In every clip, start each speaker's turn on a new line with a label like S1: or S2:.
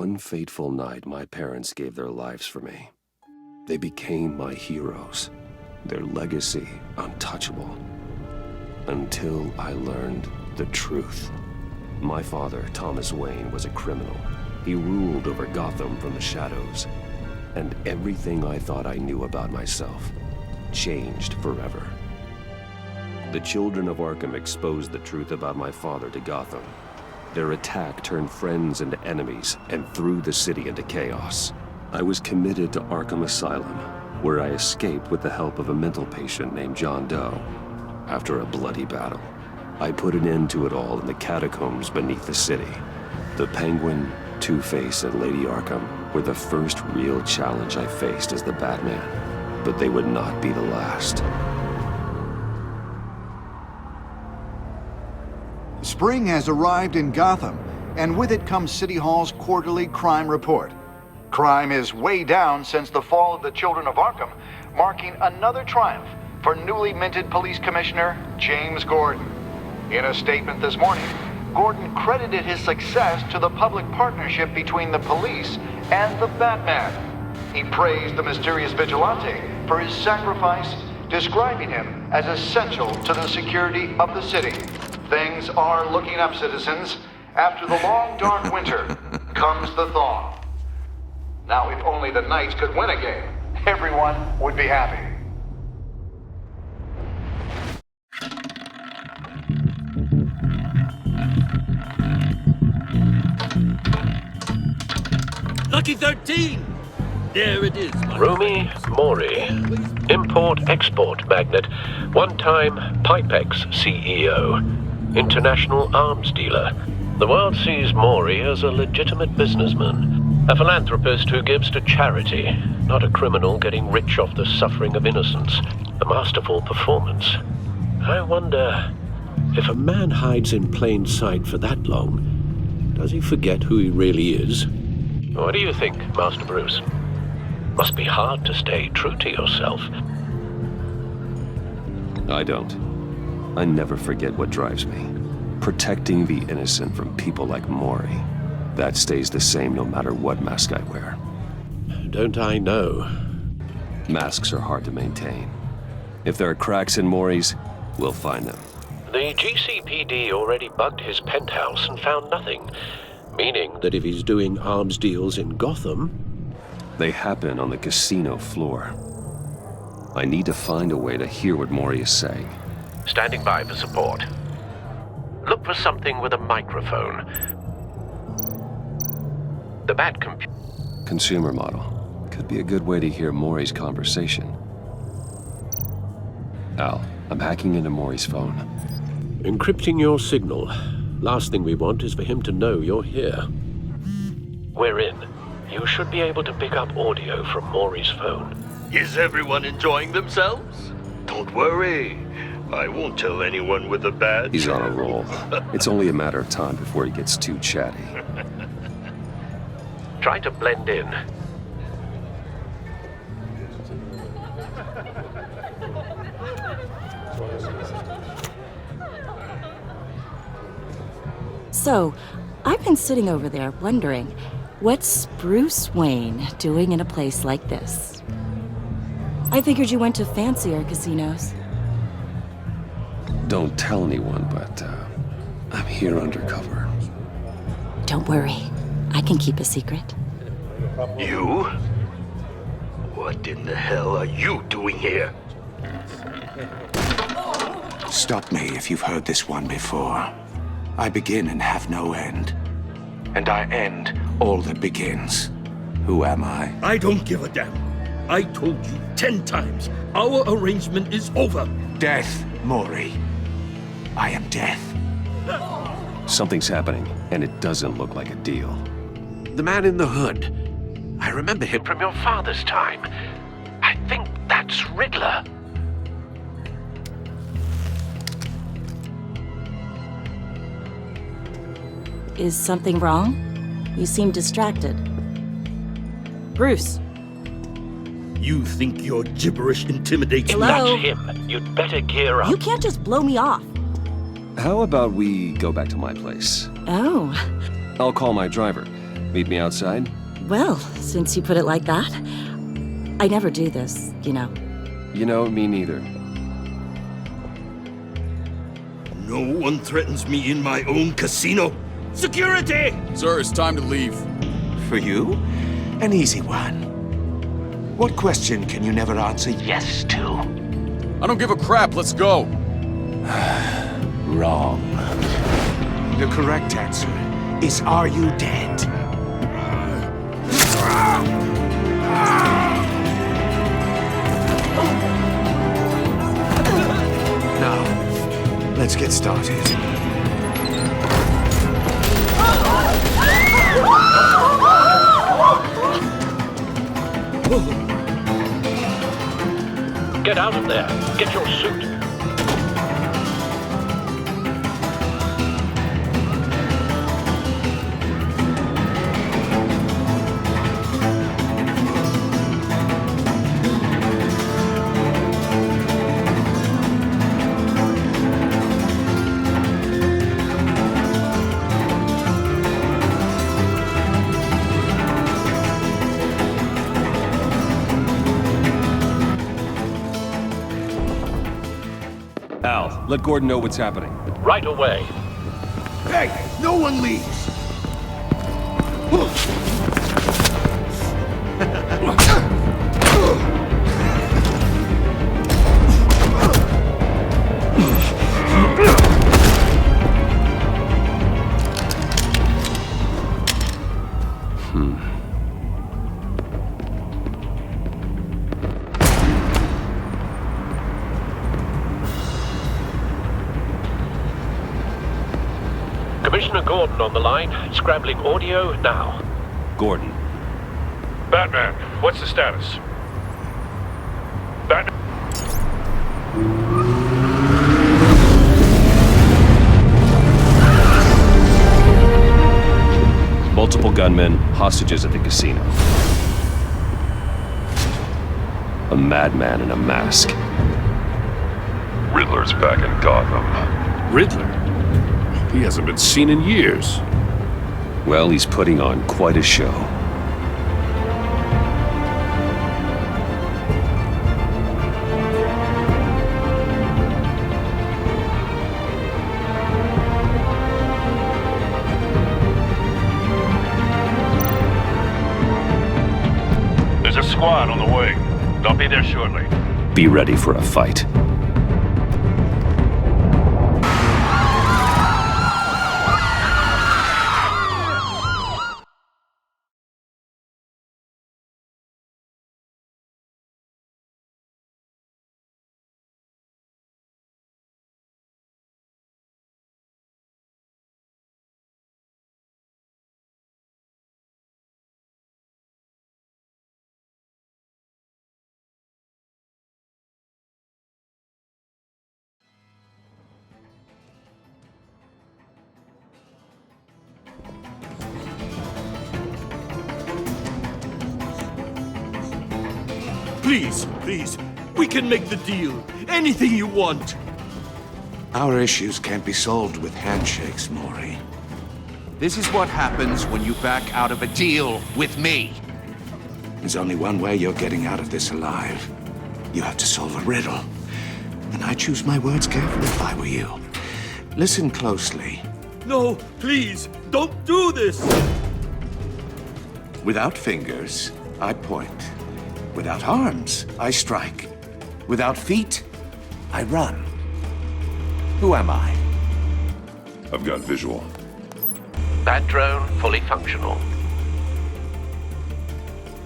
S1: one fateful night, my parents gave their lives for me. They became my heroes, their legacy untouchable. Until I learned the truth. My father, Thomas Wayne, was a criminal. He ruled over Gotham from the shadows. And everything I thought I knew about myself changed forever. The children of Arkham exposed the truth about my father to Gotham. Their attack turned friends into enemies and threw the city into chaos. I was committed to Arkham Asylum, where I escaped with the help of a mental patient named John Doe. After a bloody battle, I put an end to it all in the catacombs beneath the city. The Penguin, Two-Face, and Lady Arkham were the first real challenge I faced as the Batman, but they would not be the last.
S2: Spring has arrived in Gotham, and with it comes City Hall's quarterly crime report. Crime is way down since the fall of the Children of Arkham, marking another triumph for newly minted Police Commissioner James Gordon. In a statement this morning, Gordon credited his success to the public partnership between the police and the Batman. He praised the mysterious vigilante for his sacrifice, describing him as essential to the security of the city. Things are looking up, citizens. After the long, dark winter comes the thaw. Now, if only the Knights could win a game, everyone would be happy.
S3: Lucky 13! There it is.
S4: Rumi Mori, import-export magnate, one-time Pipex CEO, international arms dealer. The world sees Mori as a legitimate businessman, a philanthropist who gives to charity, not a criminal getting rich off the suffering of innocence. A masterful performance. I wonder, if a man hides in plain sight for that long, does he forget who he really is? What do you think, Master Bruce? Must be hard to stay true to yourself.
S1: I don't. I never forget what drives me. Protecting the innocent from people like Mori. That stays the same no matter what mask I wear.
S4: Don't I know?
S1: Masks are hard to maintain. If there are cracks in Mori's, we'll find them.
S4: The GCPD already bugged his penthouse and found nothing. Meaning that if he's doing arms deals in Gotham...
S1: They happen on the casino floor. I need to find a way to hear what Mori is saying.
S4: Standing by for support. Look for something with a microphone. The Bat computer.
S1: Consumer model. Could be a good way to hear Mori's conversation. Al, I'm hacking into Mori's phone.
S4: Encrypting your signal. Last thing we want is for him to know you're here. We're in. You should be able to pick up audio from Mori's phone.
S3: Is everyone enjoying themselves?
S5: Don't worry. I won't tell anyone with a badge.
S1: He's on a roll. It's only a matter of time before he gets too chatty.
S4: Try to blend in.
S6: So, I've been sitting over there wondering, what's Bruce Wayne doing in a place like this? I figured you went to fancier casinos.
S1: Don't tell anyone, but I'm here undercover.
S6: Don't worry, I can keep a secret.
S5: You? What in the hell are you doing here?
S7: Stop me if you've heard this one before. I begin and have no end. And I end all that begins. Who am I?
S3: I don't give a damn. I told you 10 times. Our arrangement is over.
S7: Death, Mori. I am death.
S1: Something's happening, and it doesn't look like a deal.
S4: The man in the hood. I remember him from your father's time. I think that's Riddler.
S6: Is something wrong? You seem distracted. Bruce.
S3: You think your gibberish intimidates
S4: If
S3: me?
S6: Hello?
S4: that's him, you'd better gear up.
S6: You can't just blow me off.
S1: How about we go back to my place?
S6: Oh,
S1: I'll call my driver. Meet me outside?
S6: Well, since you put it like that, I never do this, you know.
S1: You know, me neither.
S3: No one threatens me in my own casino. Security!
S8: Sir, it's time to leave.
S7: For you, an easy one. What question can you never answer yes to?
S8: I don't give a crap, let's go.
S7: Wrong. The correct answer is, are you dead? Now, let's get started.
S4: Get out of there. Get your suit.
S1: Al, let Gordon know what's happening.
S4: Right away.
S5: Hey, no one leaves!
S4: Commissioner Gordon on the line. Scrambling audio now.
S1: Gordon.
S9: Batman, what's the status? Batman.
S1: Multiple gunmen, hostages at the casino. A madman in a mask.
S9: Riddler's back in Gotham.
S3: Riddler? He hasn't been seen in years.
S1: Well, he's putting on quite a show.
S9: There's a squad on the way. They'll be there shortly.
S1: Be ready for a fight.
S3: Please, please, we can make the deal. Anything you want.
S7: Our issues can't be solved with handshakes, Maury.
S5: This is what happens when you back out of a deal with me.
S7: There's only one way you're getting out of this alive. You have to solve a riddle. And I choose my words carefully if I were you. Listen closely.
S3: No, please, don't do this.
S7: Without fingers, I point. Without arms, I strike. Without feet, I run. Who am I?
S9: I've got visual.
S4: That drone fully functional.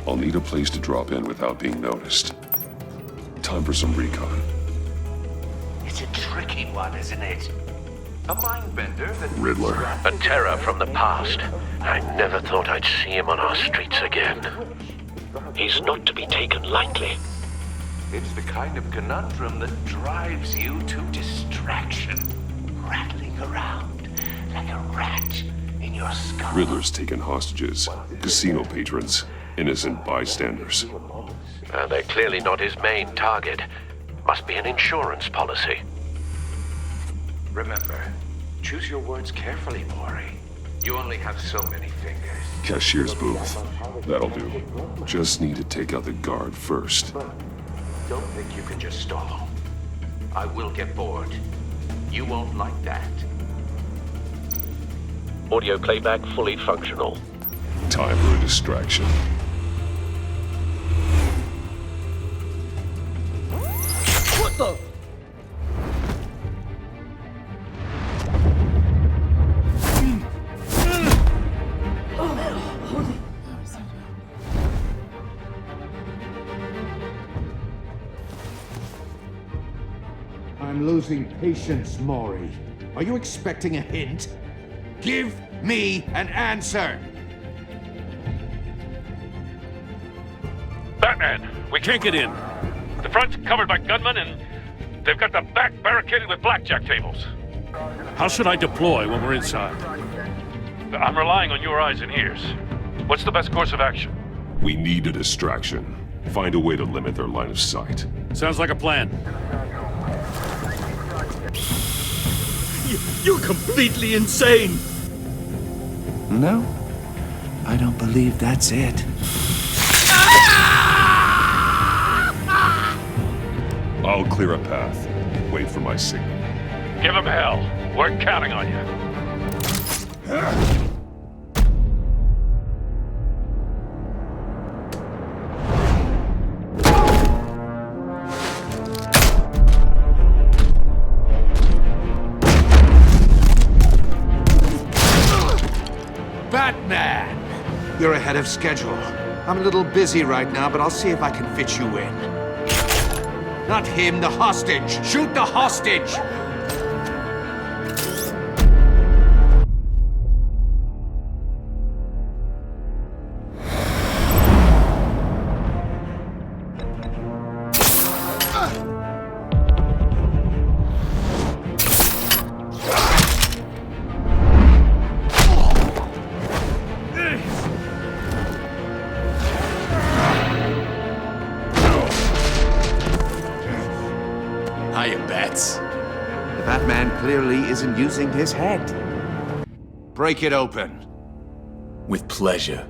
S9: I'll need a place to drop in without being noticed. Time for some recon.
S5: It's a tricky one, isn't it? A mind bender that...
S9: Riddler.
S4: A terror from the past. I never thought I'd see him on our streets again. He's not to be taken lightly.
S5: It's the kind of conundrum that drives you to distraction. Rattling around like a rat in your skull.
S9: Riddler's taken hostages. Casino patrons. Innocent bystanders.
S4: They're clearly not his main target. Must be an insurance policy.
S5: Remember, choose your words carefully, Maury. You only have so many fingers.
S9: Cashier's booth. That'll do. Just need to take out the guard first.
S5: Don't think you can just stall. I will get bored. You won't like that.
S4: Audio playback fully functional.
S9: Time for a distraction.
S3: What the?
S7: I'm losing patience, Maury. Are you expecting a hint? Give me an answer!
S10: Batman, we can't get in. The front's covered by gunmen, and they've got the back barricaded with blackjack tables. How should I deploy when we're inside? I'm relying on your eyes and ears. What's the best course of action?
S9: We need a distraction. Find a way to limit their line of sight.
S10: Sounds like a plan.
S3: You're completely insane!
S7: No, I don't believe that's it.
S9: I'll clear a path. Wait for my signal.
S10: Give him hell. We're counting on you.
S7: Batman! You're ahead of schedule. I'm a little busy right now, but I'll see if I can fit you in. Not him, the hostage! Shoot the hostage!
S8: Hiya, Bats.
S7: The Batman clearly isn't using his head. Break it open.
S8: With pleasure.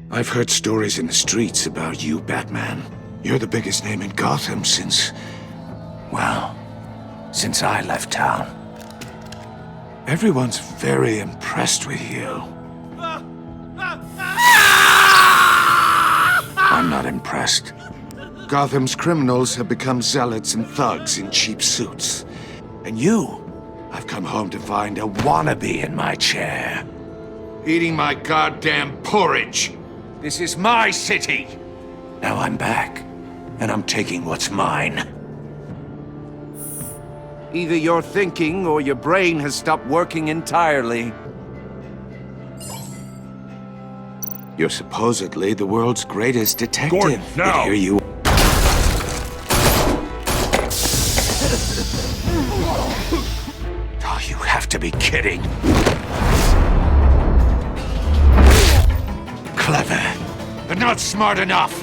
S7: I've heard stories in the streets about you, Batman. You're the biggest name in Gotham since... well, since I left town. Everyone's very impressed with you. I'm not impressed. Gotham's criminals have become zealots and thugs in cheap suits. And you, I've come home to find a wannabe in my chair. Eating my goddamn porridge. This is my city. Now I'm back, and I'm taking what's mine. Either you're thinking or your brain has stopped working entirely. You're supposedly the world's greatest detective.
S10: Gordon, now!
S7: But here you Oh, you have to be kidding. Clever, but not smart enough.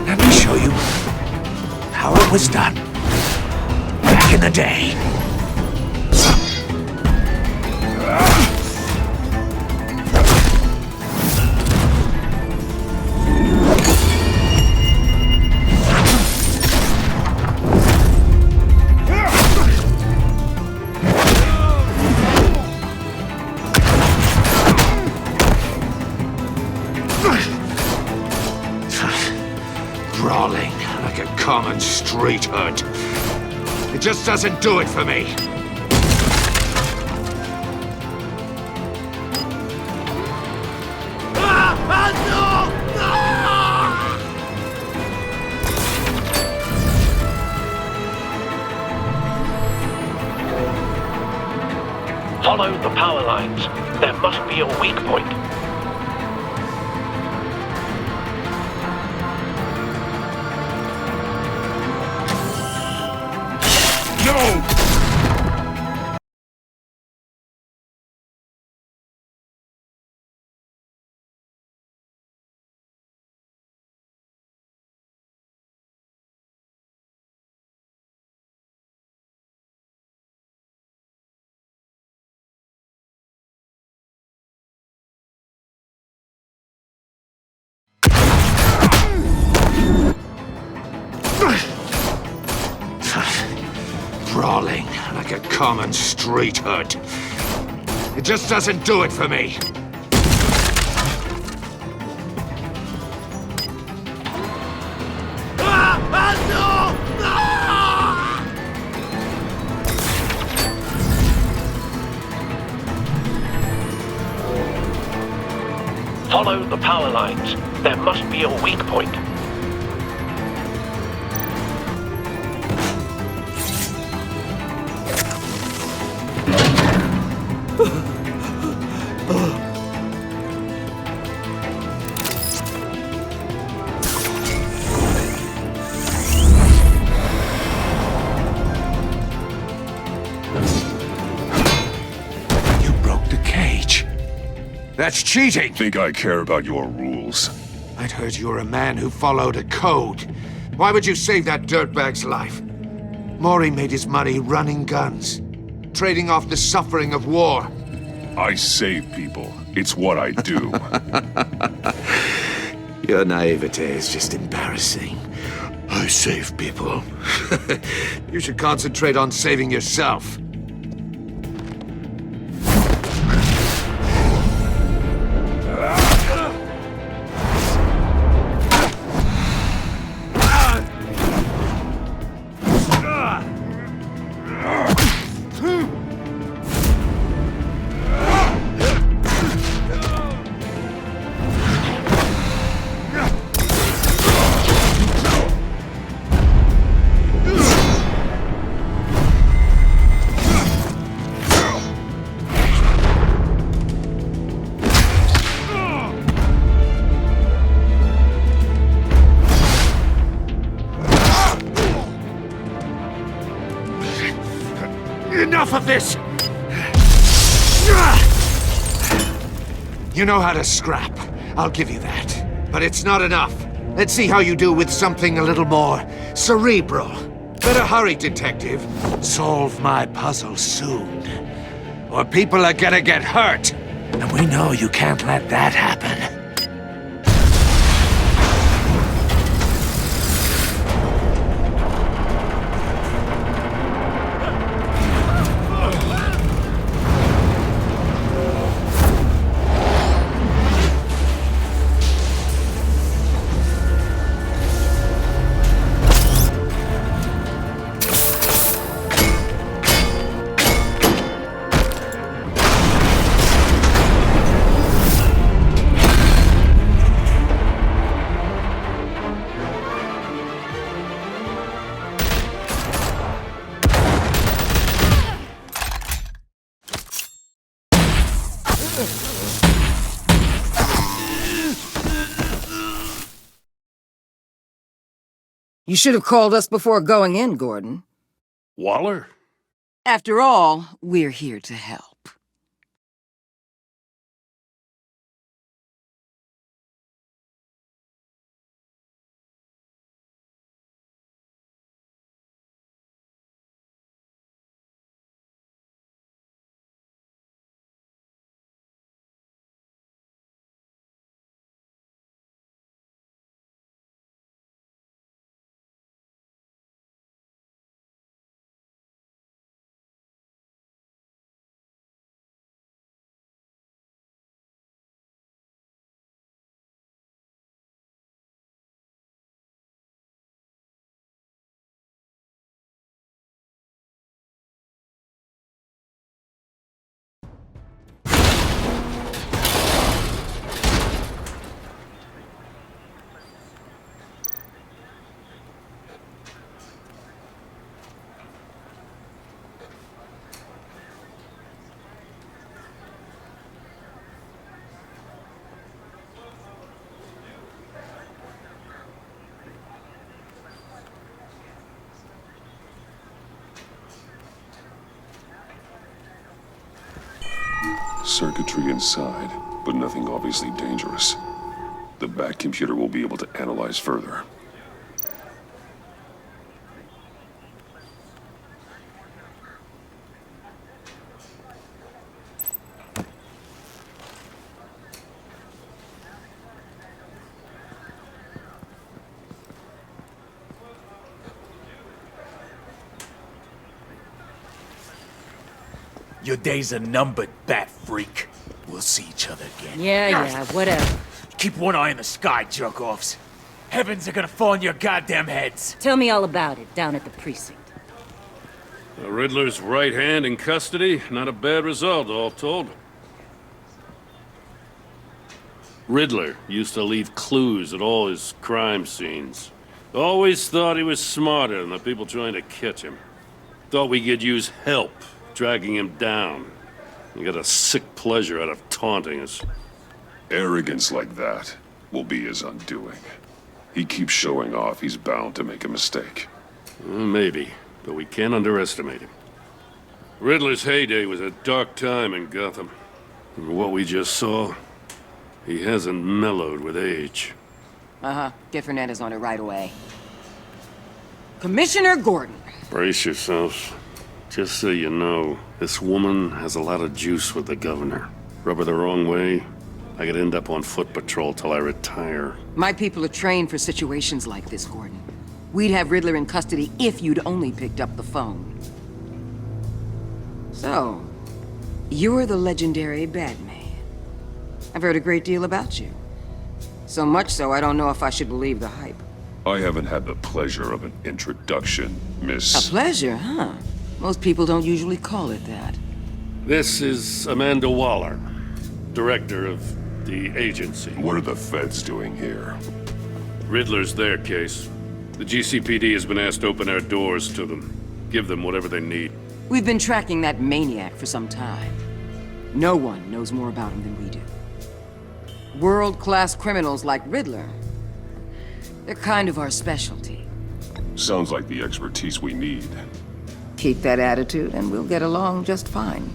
S7: Let me show you how it was done back in the day. Brawling like a common street hood. It just doesn't do it for me.
S4: Follow the power lines. There must be a weak point.
S7: No! Crawling like a common street hood. It just doesn't do it for me.
S4: Follow the power lines. There must be a weak point.
S7: You broke the cage. That's cheating!
S9: Think I care about your rules?
S7: I'd heard you were a man who followed a code. Why would you save that dirtbag's life? Mori made his money running guns, trading off the suffering of war.
S9: I save people. It's what I do.
S7: Your naivete is just embarrassing. I save people. You should concentrate on saving yourself. Enough of this! You know how to scrap. I'll give you that. But it's not enough. Let's see how you do with something a little more cerebral. Better hurry, detective. Solve my puzzle soon. Or people are gonna get hurt. And we know you can't let that happen.
S11: You should have called us before going in, Gordon.
S3: Waller?
S11: After all, we're here to help.
S9: Circuitry inside, but nothing obviously dangerous. The back computer will be able to analyze further.
S8: Your days are numbered, bat freak. We'll see each other again.
S11: Yeah, whatever.
S8: Keep one eye in the sky, jerk-offs. Heavens are gonna fall on your goddamn heads.
S11: Tell me all about it down at the precinct.
S10: The Riddler's right hand in custody. Not a bad result, all told. Riddler used to leave clues at all his crime scenes. Always thought he was smarter than the people trying to catch him. Thought we could use help dragging him down. He got a sick pleasure out of taunting us.
S9: Arrogance like that will be his undoing. He keeps showing off, he's bound to make a mistake.
S10: Maybe, but we can't underestimate him. Riddler's heyday was a dark time in Gotham. And what we just saw, he hasn't mellowed with age.
S11: Uh-huh. Get Fernandez on it right away. Commissioner Gordon.
S10: Brace yourselves. Just so you know, this woman has a lot of juice with the governor. Rub her the wrong way, I could end up on foot patrol till I retire.
S11: My people are trained for situations like this, Gordon. We'd have Riddler in custody if you'd only picked up the phone. So, you're the legendary Batman. I've heard a great deal about you. So much so, I don't know if I should believe the hype.
S9: I haven't had the pleasure of an introduction, Miss...
S11: A pleasure, huh? Most people don't usually call it that.
S10: This is Amanda Waller, director of the agency.
S9: What are the feds doing here?
S10: Riddler's their case. The GCPD has been asked to open our doors to them. Give them whatever they need.
S11: We've been tracking that maniac for some time. No one knows more about him than we do. World-class criminals like Riddler. They're kind of our specialty.
S9: Sounds like the expertise we need.
S11: Keep that attitude and we'll get along just fine.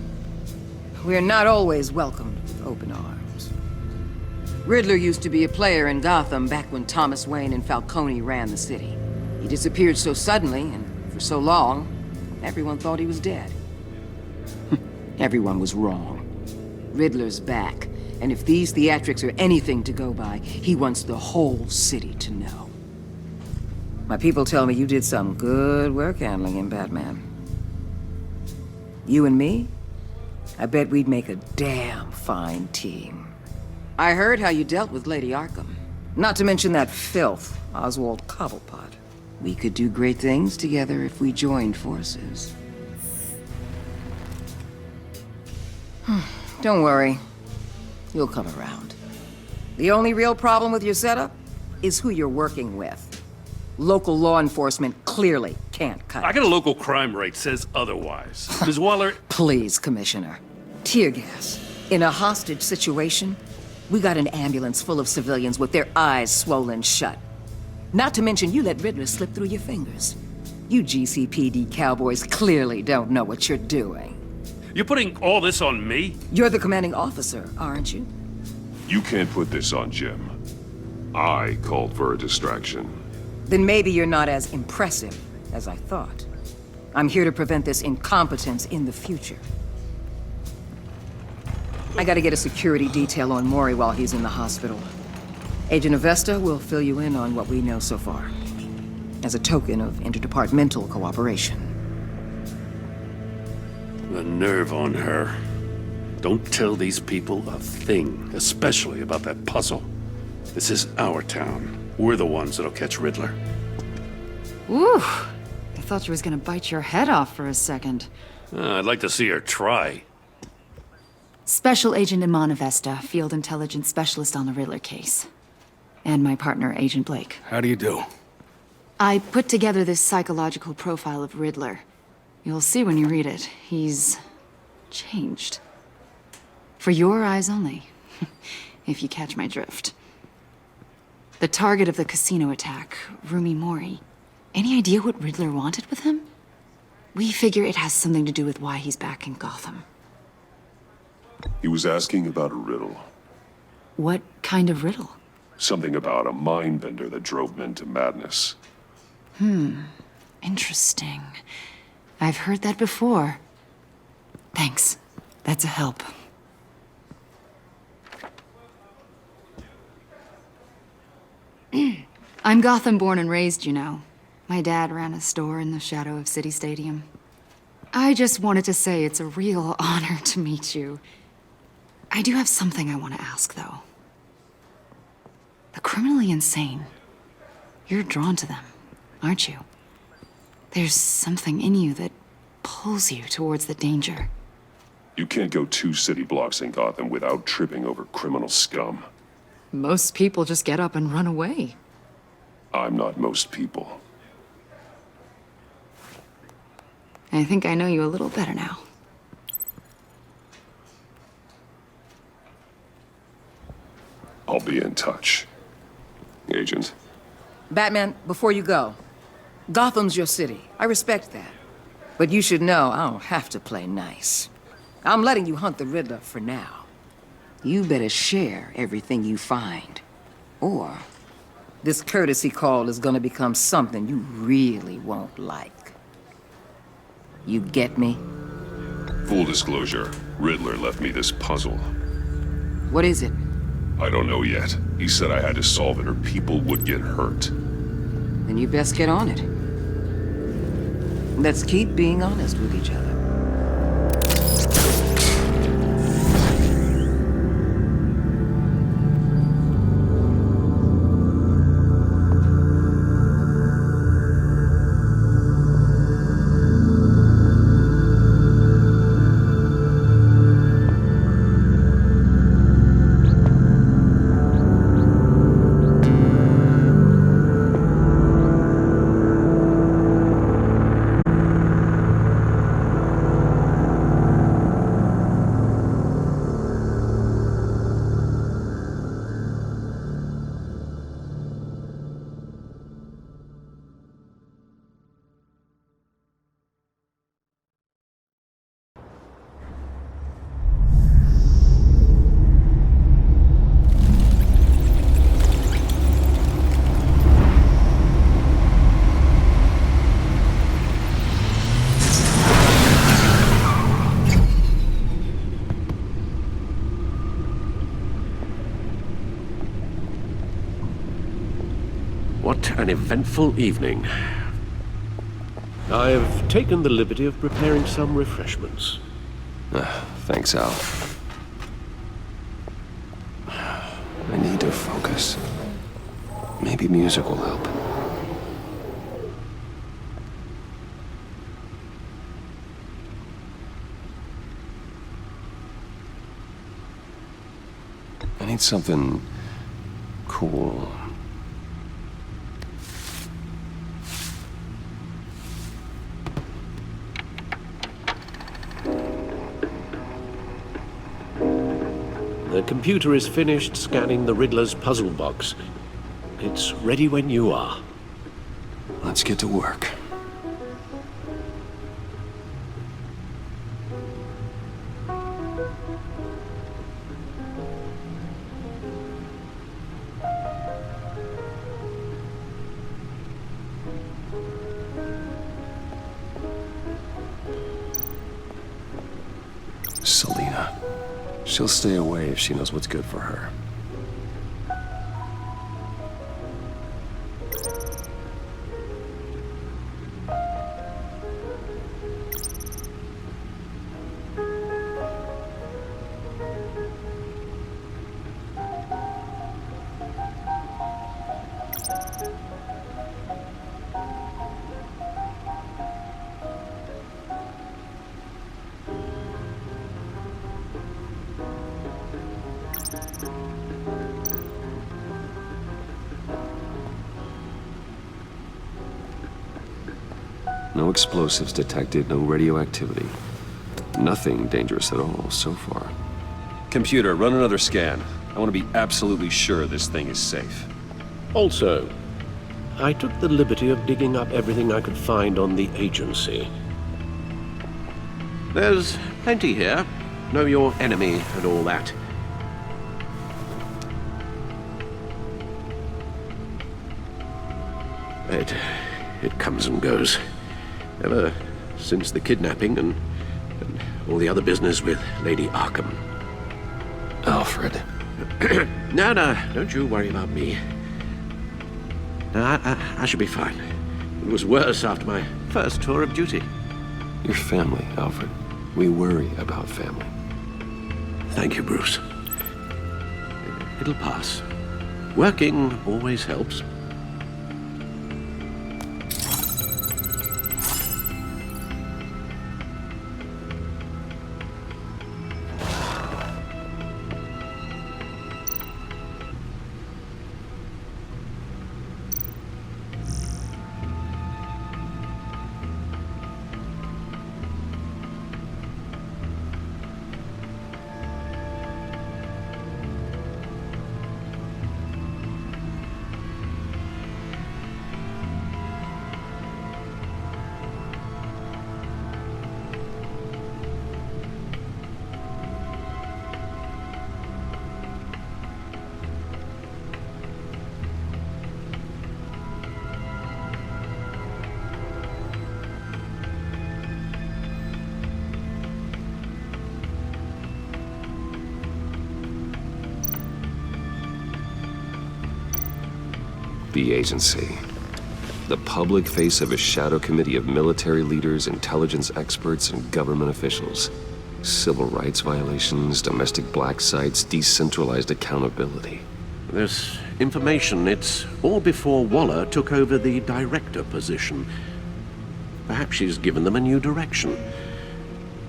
S11: We're not always welcomed with open arms. Riddler used to be a player in Gotham back when Thomas Wayne and Falcone ran the city. He disappeared so suddenly and for so long, everyone thought he was dead. Everyone was wrong. Riddler's back, and if these theatrics are anything to go by, he wants the whole city to know. My people tell me you did some good work handling him, Batman. You and me? I bet we'd make a damn fine team. I heard how you dealt with Lady Arkham. Not to mention that filth, Oswald Cobblepot. We could do great things together if we joined forces. Don't worry. You'll come around. The only real problem with your setup is who you're working with. Local law enforcement clearly can't cut it.
S10: I got a local crime rate says otherwise. Ms. Waller...
S11: Please, Commissioner. Tear gas. In a hostage situation, we got an ambulance full of civilians with their eyes swollen shut. Not to mention you let Riddler slip through your fingers. You GCPD cowboys clearly don't know what you're doing.
S10: You're putting all this on me?
S11: You're the commanding officer, aren't you?
S9: You can't put this on Jim. I called for a distraction.
S11: Then maybe you're not as impressive as I thought. I'm here to prevent this incompetence in the future. I gotta get a security detail on Maury while he's in the hospital. Agent Avesta will fill you in on what we know so far, as a token of interdepartmental cooperation.
S10: The nerve on her. Don't tell these people a thing, especially about that puzzle. This is our town. We're the ones that'll catch Riddler.
S12: Ooh, I thought she was gonna bite your head off for a second.
S10: I'd like to see her try.
S12: Special Agent Iman Avesta, Field Intelligence Specialist on the Riddler case. And my partner, Agent Blake.
S8: How do you do?
S12: I put together this psychological profile of Riddler. You'll see when you read it. He's changed. For your eyes only, if you catch my drift. The target of the casino attack, Rumi Mori. Any idea what Riddler wanted with him? We figure it has something to do with why he's back in Gotham.
S9: He was asking about a riddle.
S12: What kind of riddle?
S9: Something about a mind-bender that drove men to madness.
S12: Interesting. I've heard that before. Thanks. That's a help. I'm Gotham born and raised, you know. My dad ran a store in the shadow of City Stadium. I just wanted to say it's a real honor to meet you. I do have something I want to ask, though. The criminally insane. You're drawn to them, aren't you? There's something in you that pulls you towards the danger.
S9: You can't go 2 city blocks in Gotham without tripping over criminal scum.
S12: Most people just get up and run away.
S9: I'm not most people.
S12: I think I know you a little better now.
S9: I'll be in touch. Agent.
S11: Batman, before you go, Gotham's your city. I respect that. But you should know I don't have to play nice. I'm letting you hunt the Riddler for now. You better share everything you find. Or this courtesy call is gonna become something you really won't like. You get me?
S9: Full disclosure, Riddler left me this puzzle.
S11: What is it?
S9: I don't know yet. He said I had to solve it or people would get hurt.
S11: Then you best get on it. Let's keep being honest with each other.
S4: What an eventful evening. I've taken the liberty of preparing some refreshments.
S1: Thanks, Al. I need to focus. Maybe music will help. I need something cool.
S4: The computer is finished scanning the Riddler's puzzle box. It's ready when you are.
S1: Let's get to work. Selina. She'll stay away if she knows what's good for her. No explosives detected, no radioactivity. Nothing dangerous at all so far. Computer, run another scan. I want to be absolutely sure this thing is safe.
S4: Also, I took the liberty of digging up everything I could find on the agency. There's plenty here. know your enemy and all that. It comes and goes. Ever since the kidnapping and all the other business with Lady Arkham.
S1: Alfred.
S4: No, don't you worry about me. No, I should be fine. It was worse after my first tour of duty.
S1: Your family, Alfred. We worry about family.
S4: Thank you, Bruce. It'll pass. Working always helps.
S1: The agency. The public face of a shadow committee of military leaders, intelligence experts, and government officials. Civil rights violations, domestic black sites, decentralized accountability.
S4: This information, it's all before Waller took over the director position. Perhaps she's given them a new direction.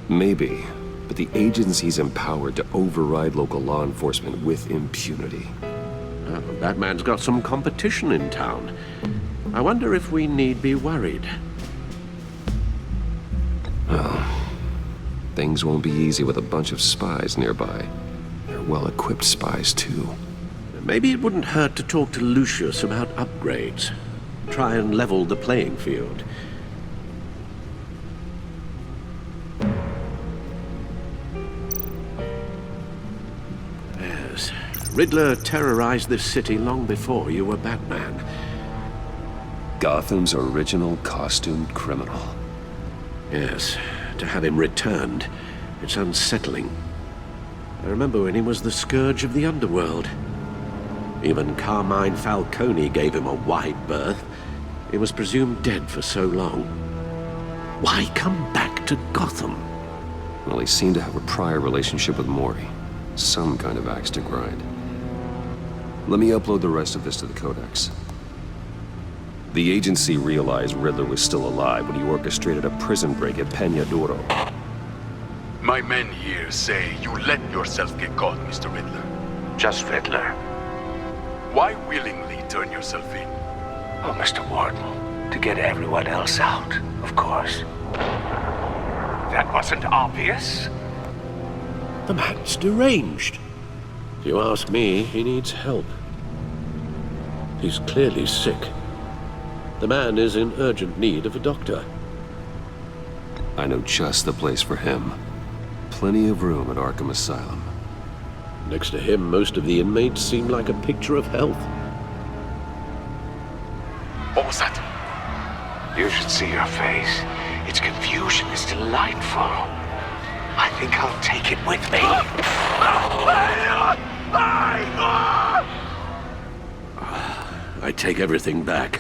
S1: Maybe, but the agency's empowered to override local law enforcement with impunity.
S4: Batman's got some competition in town. I wonder if we need be worried.
S1: Well, things won't be easy with a bunch of spies nearby. They're well-equipped spies, too.
S4: Maybe it wouldn't hurt to talk to Lucius about upgrades. Try and level the playing field. Yes. Riddler terrorized this city long before you were Batman.
S1: Gotham's original costumed criminal.
S4: Yes. To have him returned, it's unsettling. I remember when he was the scourge of the underworld. Even Carmine Falcone gave him a wide berth. He was presumed dead for so long. Why come back to Gotham?
S1: Well, he seemed to have a prior relationship with Mori. Some kind of axe to grind. Let me upload the rest of this to the Codex. The agency realized Riddler was still alive when he orchestrated a prison break at Peñadoro.
S13: My men here say you let yourself get caught, Mr. Riddler.
S5: Just Riddler.
S13: Why willingly turn yourself in?
S5: Oh, Mr. Warden, to get everyone else out, of course. That wasn't obvious.
S4: The man's deranged. If you ask me, he needs help. He's clearly sick. The man is in urgent need of a doctor.
S1: I know just the place for him. Plenty of room at Arkham Asylum.
S4: Next to him, most of the inmates seem like a picture of health.
S13: What was that?
S5: You should see your face. Its confusion is delightful. I think I'll take it with me.
S4: I take everything back.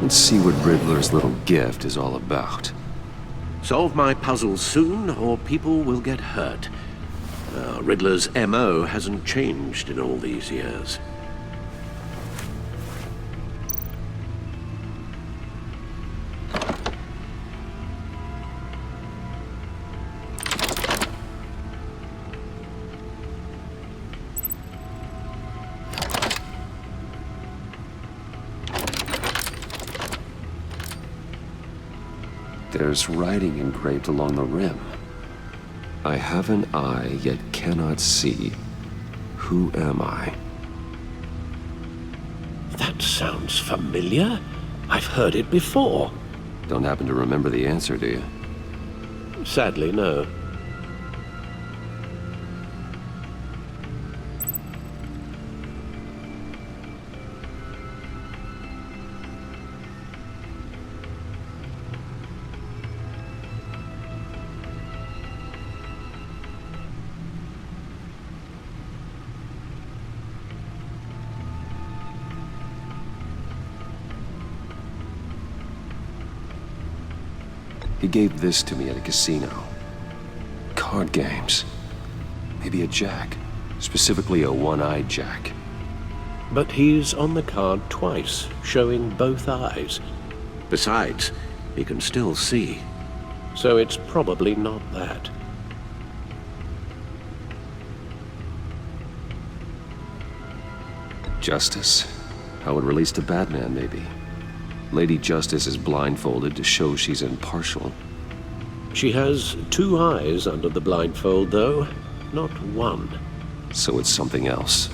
S1: Let's see what Riddler's little gift is all about.
S4: Solve my puzzles soon, or people will get hurt. Riddler's M.O. hasn't changed in all these years.
S1: There's writing engraved along the rim. I have an eye, yet cannot see. Who am I?
S4: That sounds familiar. I've heard it before.
S1: Don't happen to remember the answer, do you?
S4: Sadly, no.
S1: He gave this to me at a casino. Card games. Maybe a jack. Specifically a one-eyed jack.
S4: But he's on the card twice, showing both eyes. Besides, he can still see. So it's probably not that.
S1: Justice? How it relates to Batman, maybe. Lady Justice is blindfolded to show she's impartial.
S4: She has two eyes under the blindfold, though, not one.
S1: So it's something else.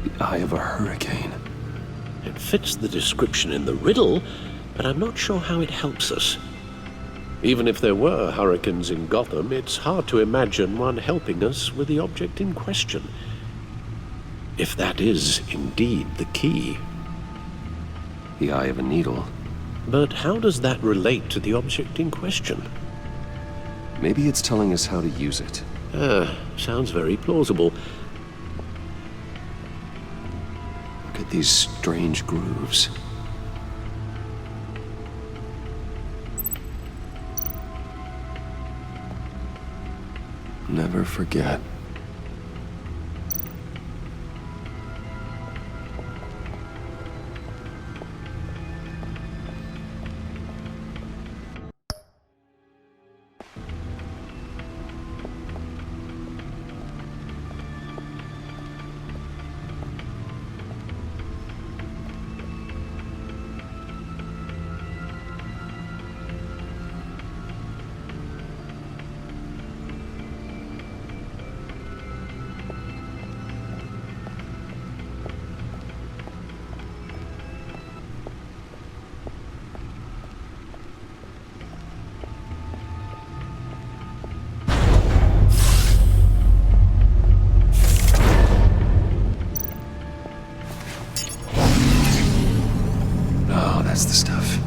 S1: The eye of a hurricane.
S4: It fits the description in the riddle, but I'm not sure how it helps us. Even if there were hurricanes in Gotham, it's hard to imagine one helping us with the object in question. If that is indeed the key.
S1: The eye of a needle.
S4: But how does that relate to the object in question?
S1: Maybe it's telling us how to use it.
S4: Sounds very plausible.
S1: Look at these strange grooves. Never forget. That's the stuff.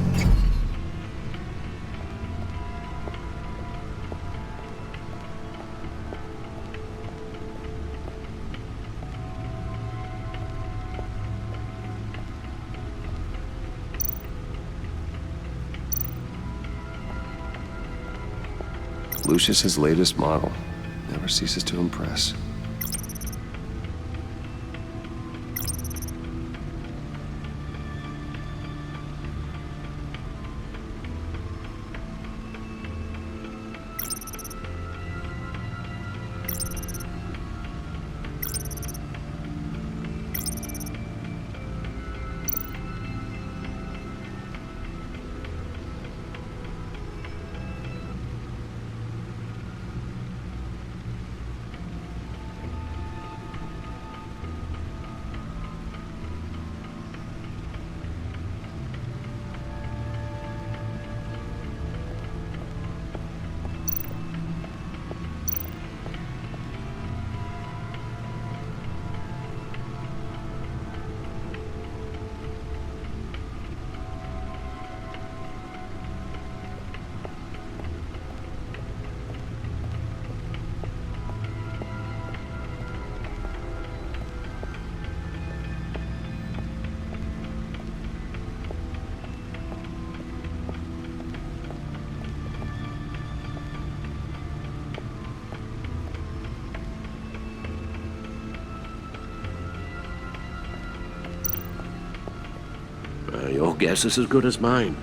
S1: Lucius's latest model. Never ceases to impress.
S4: Your guess is as good as mine.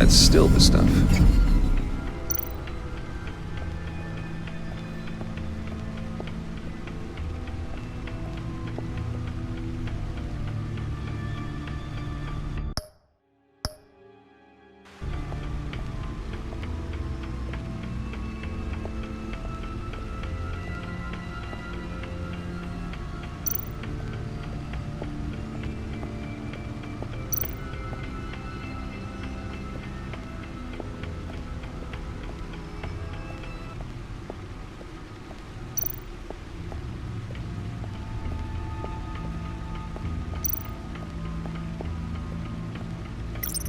S1: That's still the stuff.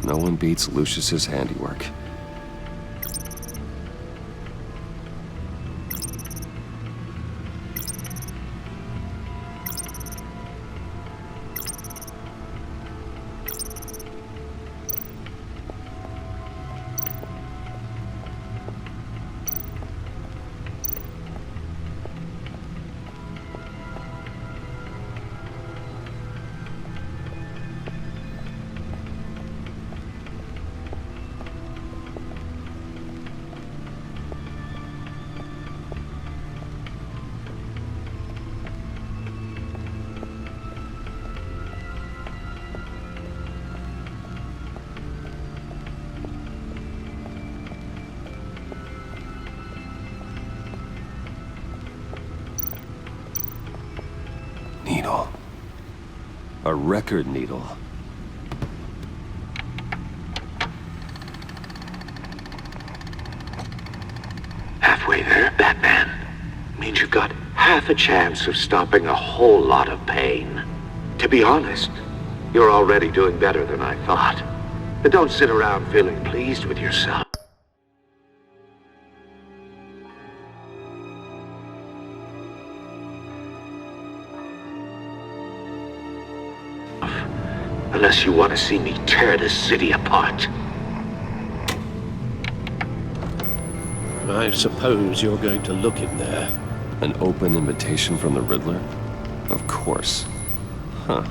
S1: No one beats Lucius's handiwork. Needle. A record needle.
S14: Halfway there, Batman. Means you've got half a chance of stopping a whole lot of pain. To be honest, you're already doing better than I thought. But don't sit around feeling pleased with yourself. Unless you want to see me tear this city apart.
S4: I suppose you're going to look in there.
S1: An open invitation from the Riddler? Of course. Huh.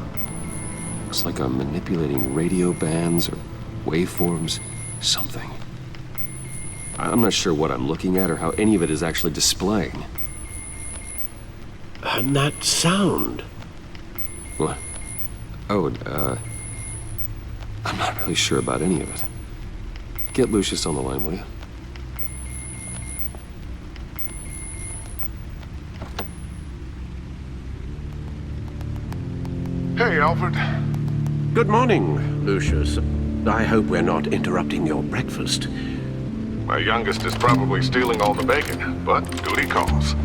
S1: Looks like I'm manipulating radio bands or waveforms. Something. I'm not sure what I'm looking at or how any of it is actually displaying.
S4: And that sound?
S1: What? Oh, I'm not really sure about any of it. Get Lucius on the line, will you?
S15: Hey, Alfred.
S4: Good morning, Lucius. I hope we're not interrupting your breakfast.
S15: My youngest is probably stealing all the bacon, but duty calls.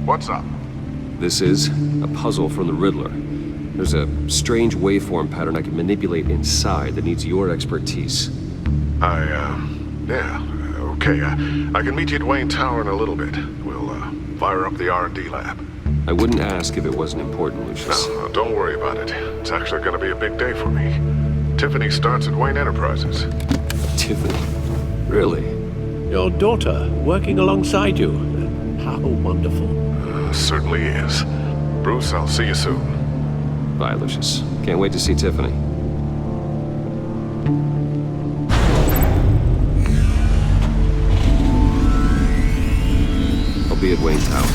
S15: What's up?
S1: This is a puzzle from the Riddler. There's a strange waveform pattern I can manipulate inside that needs your expertise.
S15: Yeah, okay. I can meet you at Wayne Tower in a little bit. We'll, fire up the R&D lab.
S1: I wouldn't ask if it wasn't important, Lucius.
S15: No, don't worry about it. It's actually gonna be a big day for me. Tiffany starts at Wayne Enterprises.
S1: Tiffany? Really?
S4: Your daughter, working alongside you. How wonderful.
S15: Certainly is. Bruce, I'll see you soon.
S1: Bye, Lucius. Can't wait to see Tiffany. I'll be at Wayne Tower.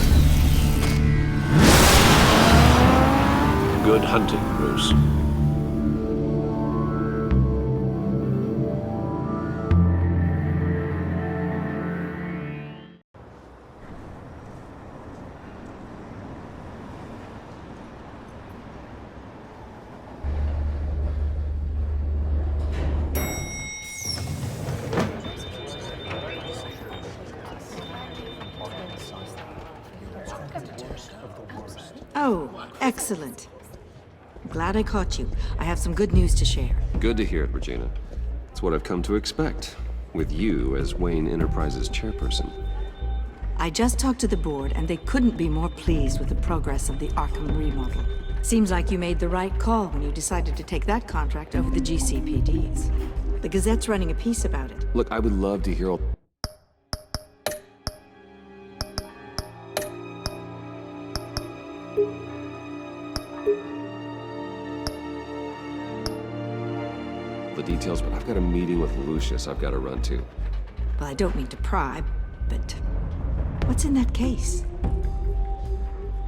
S4: Good hunting, Bruce.
S16: Oh, excellent. I'm glad I caught you. I have some good news to share.
S1: Good to hear it, Regina. It's what I've come to expect, with you as Wayne Enterprises chairperson.
S16: I just talked to the board, and they couldn't be more pleased with the progress of the Arkham remodel. Seems like you made the right call when you decided to take that contract over the GCPD's. The Gazette's running a piece about it.
S1: Look, I would love to hear all... the details, but I've got a meeting with Lucius I've got to run to.
S16: Well, I don't mean to pry, but what's in that case?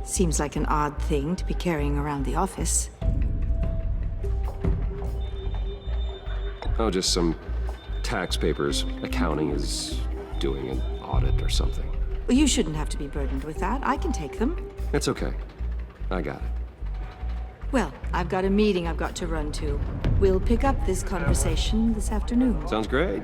S16: Seems like an odd thing to be carrying around the office.
S1: Oh, just some tax papers. Accounting is doing an audit or something.
S16: Well, you shouldn't have to be burdened with that. I can take them.
S1: It's okay. I got it.
S16: Well, I've got a meeting I've got to run to. We'll pick up this conversation this afternoon.
S1: Sounds great.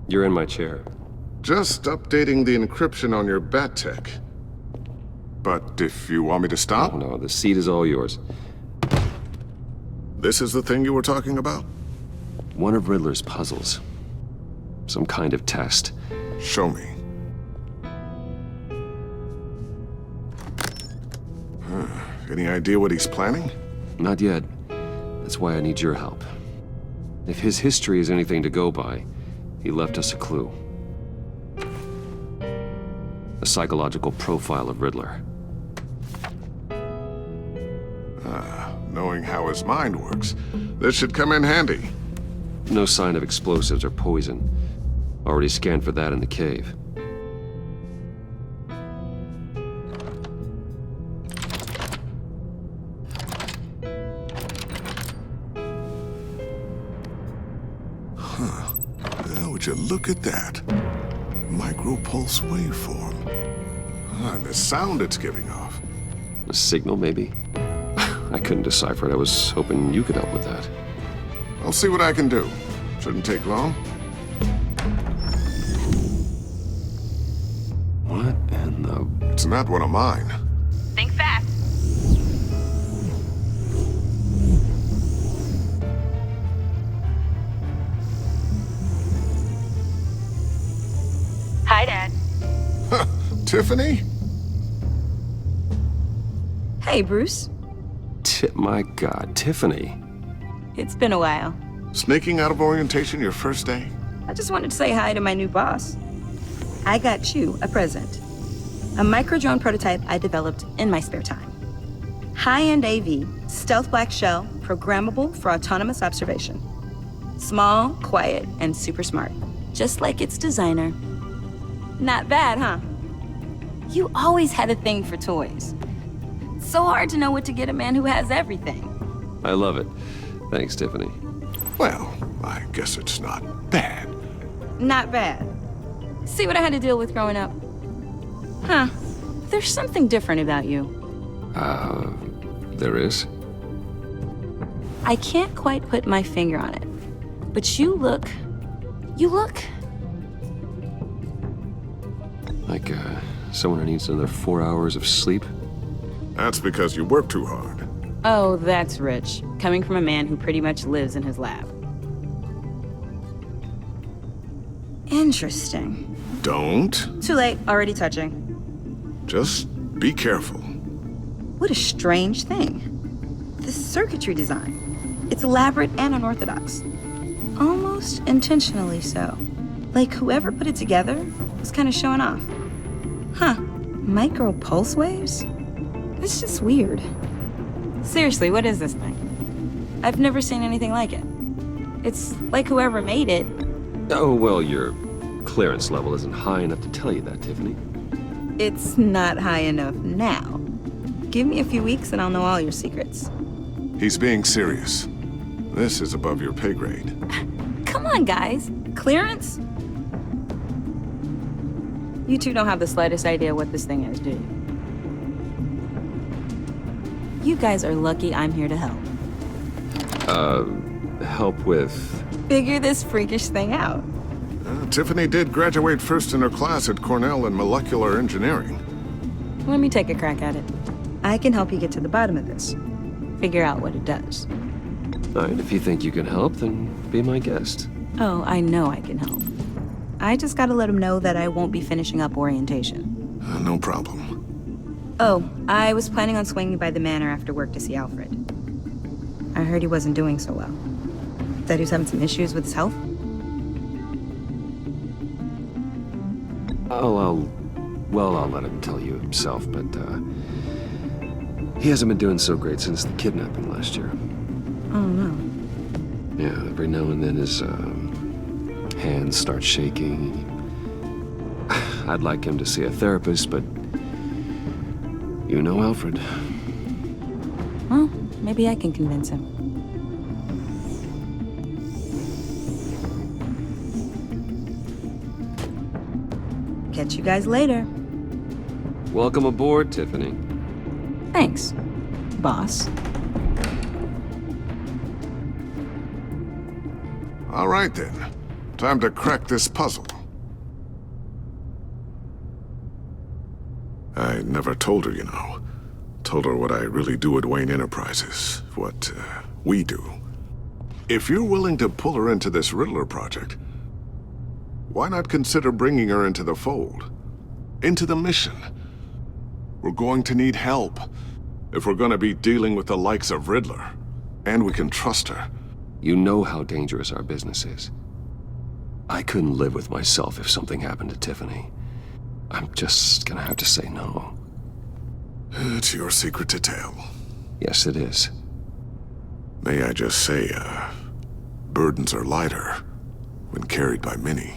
S1: You're in my chair.
S15: Just updating the encryption on your bat tech. But if you want me to stop?
S1: Oh, no, the seat is all yours.
S15: This is the thing you were talking about?
S1: One of Riddler's puzzles. Some kind of test.
S15: Show me. Any idea what he's planning?
S1: Not yet. That's why I need your help. If his history is anything to go by, he left us a clue. A psychological profile of Riddler.
S15: Knowing how his mind works, this should come in handy.
S1: No sign of explosives or poison. Already scanned for that in the cave.
S15: Would you look at that? Micro-pulse waveform. And the sound it's giving off.
S1: A signal, maybe? I couldn't decipher it. I was hoping you could help with that.
S15: I'll see what I can do. Shouldn't take long.
S1: What in the...
S15: It's not one of mine.
S17: Think fast. Hi, Dad.
S15: Tiffany?
S6: Hey, Bruce.
S1: My God, Tiffany.
S6: It's been a while.
S15: Sneaking out of orientation your first day?
S6: I just wanted to say hi to my new boss. I got you a present. A micro-drone prototype I developed in my spare time. High-end AV, stealth black shell, programmable for autonomous observation. Small, quiet, and super smart. Just like its designer. Not bad, huh? You always had a thing for toys. So hard to know what to get a man who has everything.
S1: I love it. Thanks, Tiffany.
S15: Well, I guess it's not bad.
S6: Not bad. See what I had to deal with growing up? Huh. There's something different about you.
S1: There is?
S6: I can't quite put my finger on it. But you look...
S1: Like, someone who needs another 4 hours of sleep?
S15: That's because you work too hard.
S6: Oh, that's rich. Coming from a man who pretty much lives in his lab. Interesting.
S15: Don't.
S6: Too late. Already touching.
S15: Just be careful.
S6: What a strange thing. This circuitry design. It's elaborate and unorthodox. Almost intentionally so. Like whoever put it together was kind of showing off. Huh. Micro pulse waves? It's just weird. Seriously, what is this thing? I've never seen anything like it. It's like whoever made it.
S1: Oh, well, your clearance level isn't high enough to tell you that, Tiffany.
S6: It's not high enough now. Give me a few weeks and I'll know all your secrets.
S15: He's being serious. This is above your pay grade.
S6: Come on, guys. Clearance? You two don't have the slightest idea what this thing is, do you? You guys are lucky I'm here to help.
S1: Help with...
S6: Figure this freakish thing out.
S15: Tiffany did graduate first in her class at Cornell in molecular engineering.
S6: Let me take a crack at it. I can help you get to the bottom of this. Figure out what it does.
S1: All right, if you think you can help, then be my guest.
S6: Oh, I know I can help. I just gotta let him know that I won't be finishing up orientation.
S15: No problem.
S6: Oh, I was planning on swinging by the manor after work to see Alfred. I heard he wasn't doing so well. Said he was having some issues with his health.
S1: I'll let him tell you himself, but, he hasn't been doing so great since the kidnapping last year.
S6: Oh, no.
S1: Yeah, every now and then his, hands start shaking. I'd like him to see a therapist, but you know Alfred.
S6: Well, maybe I can convince him. Catch you guys later.
S1: Welcome aboard, Tiffany.
S6: Thanks, boss.
S15: All right then. Time to crack this puzzle. I never told her, you know. Told her what I really do at Wayne Enterprises. What, we do. If you're willing to pull her into this Riddler project, why not consider bringing her into the fold? Into the mission? We're going to need help if we're going to be dealing with the likes of Riddler. And we can trust her.
S1: You know how dangerous our business is. I couldn't live with myself if something happened to Tiffany. I'm just gonna have to say no.
S15: It's your secret to tell.
S1: Yes, it is.
S15: May I just say, burdens are lighter when carried by many.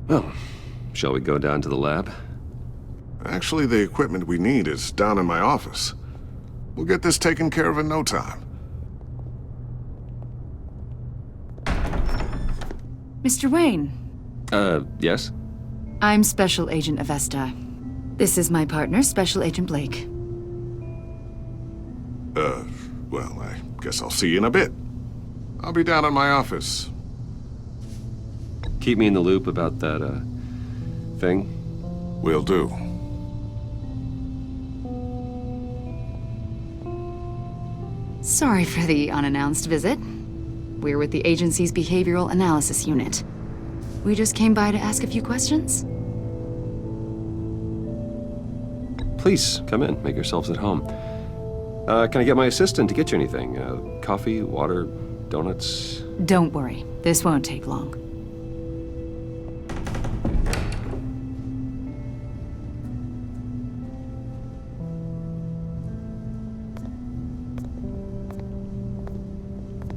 S1: Well, shall we go down to the lab?
S15: Actually, the equipment we need is down in my office. We'll get this taken care of in no time.
S12: Mr. Wayne.
S1: Yes?
S12: I'm Special Agent Avesta. This is my partner, Special Agent Blake.
S15: Well, I guess I'll see you in a bit. I'll be down in my office.
S1: Keep me in the loop about that, thing.
S15: Will do.
S12: Sorry for the unannounced visit. We're with the agency's behavioral analysis unit. We just came by to ask a few questions.
S1: Please, come in. Make yourselves at home. Can I get my assistant to get you anything? Coffee, water, donuts?
S12: Don't worry. This won't take long.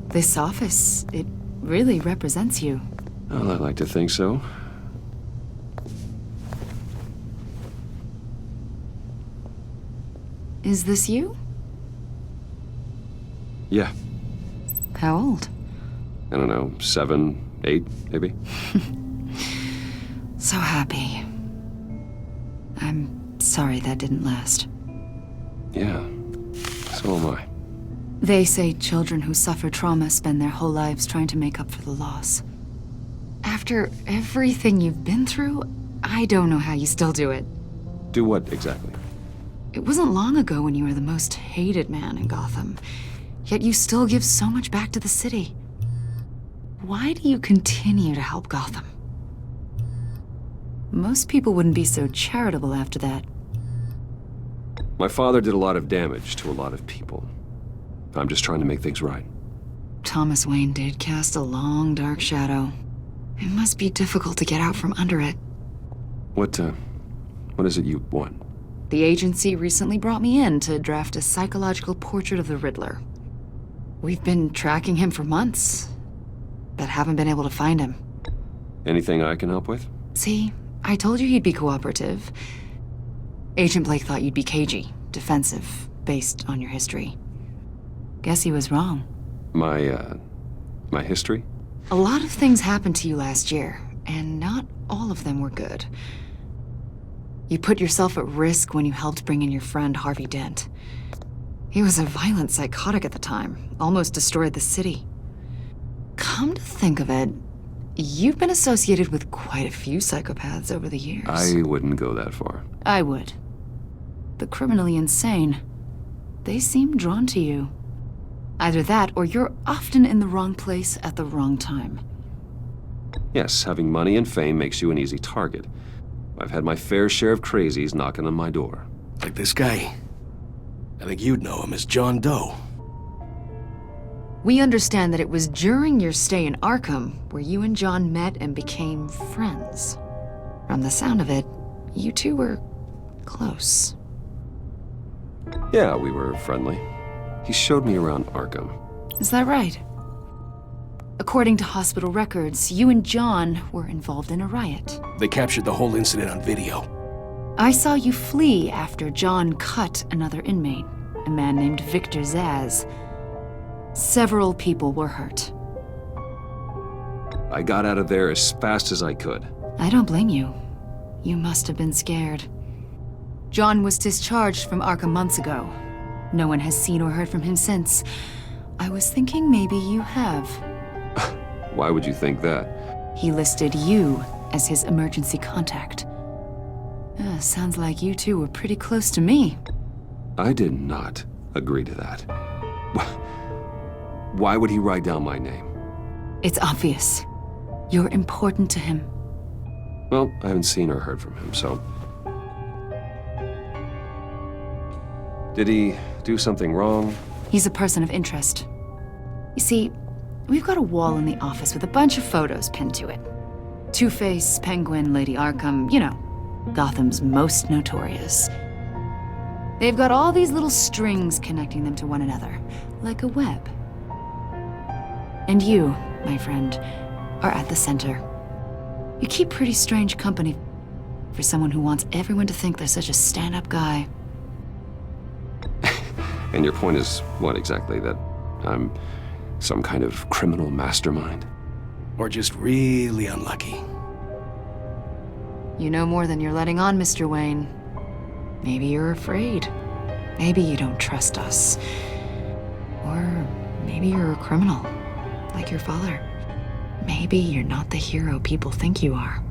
S12: This office, it really represents you.
S1: Well, I like to think so.
S12: Is this you?
S1: Yeah.
S12: How old?
S1: I don't know, 7, 8, maybe?
S12: So happy. I'm sorry that didn't last.
S1: Yeah, so am I.
S12: They say children who suffer trauma spend their whole lives trying to make up for the loss. After everything you've been through, I don't know how you still do it.
S1: Do what exactly?
S12: It wasn't long ago when you were the most hated man in Gotham, yet you still give so much back to the city. Why do you continue to help Gotham? Most people wouldn't be so charitable after that.
S1: My father did a lot of damage to a lot of people. I'm just trying to make things right.
S12: Thomas Wayne did cast a long, dark shadow. It must be difficult to get out from under it.
S1: What is it you want?
S12: The agency recently brought me in to draft a psychological portrait of the Riddler. We've been tracking him for months, but haven't been able to find him.
S1: Anything I can help with?
S12: See, I told you he'd be cooperative. Agent Blake thought you'd be cagey, defensive, based on your history. Guess he was wrong.
S1: My history?
S12: A lot of things happened to you last year, and not all of them were good. You put yourself at risk when you helped bring in your friend Harvey Dent. He was a violent psychotic at the time, almost destroyed the city. Come to think of it, you've been associated with quite a few psychopaths over the years.
S1: I wouldn't go that far.
S12: I would. The criminally insane. They seem drawn to you. Either that, or you're often in the wrong place at the wrong time.
S1: Yes, having money and fame makes you an easy target. I've had my fair share of crazies knocking on my door.
S17: Like this guy. I think you'd know him as John Doe.
S12: We understand that it was during your stay in Arkham where you and John met and became friends. From the sound of it, you two were close.
S1: Yeah, we were friendly. He showed me around Arkham.
S12: Is that right? According to hospital records, you and John were involved in a riot.
S17: They captured the whole incident on video.
S12: I saw you flee after John cut another inmate, a man named Victor Zaz. Several people were hurt.
S1: I got out of there as fast as I could.
S12: I don't blame you. You must have been scared. John was discharged from Arkham months ago. No one has seen or heard from him since. I was thinking maybe you have.
S1: Why would you think that?
S12: He listed you as his emergency contact. Sounds like you two were pretty close to me.
S1: I did not agree to that. Why would he write down my name?
S12: It's obvious. You're important to him.
S1: Well, I haven't seen or heard from him, so... Did he do something wrong?
S12: He's a person of interest. You see, we've got a wall in the office with a bunch of photos pinned to it. Two-Face, Penguin, Lady Arkham, you know, Gotham's most notorious. They've got all these little strings connecting them to one another, like a web. And you, my friend, are at the center. You keep pretty strange company for someone who wants everyone to think they're such a stand-up guy.
S1: And your point is what exactly? That I'm some kind of criminal mastermind?
S17: Or just really unlucky?
S12: You know more than you're letting on, Mr. Wayne. Maybe you're afraid. Maybe you don't trust us. Or maybe you're a criminal, like your father. Maybe you're not the hero people think you are.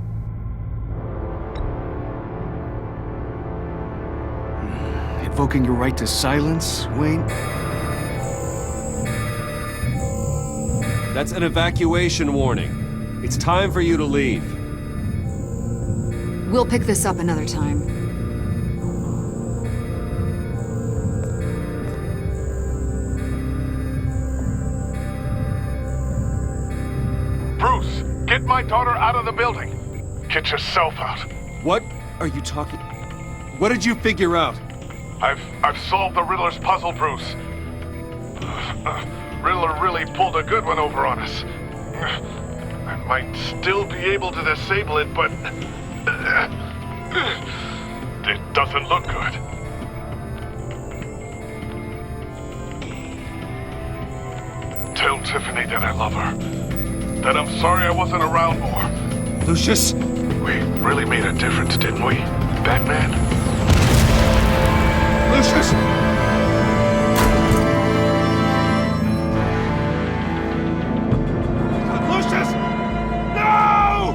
S17: Invoking your right to silence, Wayne?
S1: That's an evacuation warning. It's time for you to leave.
S12: We'll pick this up another time.
S15: Bruce, get my daughter out of the building. Get yourself out.
S1: What are you talking... What did you figure out?
S15: I've solved the Riddler's puzzle, Bruce. Riddler really pulled a good one over on us. I might still be able to disable it, but... it doesn't look good. Tell Tiffany that I love her. That I'm sorry I wasn't around more.
S1: Lucius?
S15: We really made a difference, didn't we, Batman?
S1: Lucius!
S15: Lucius! No!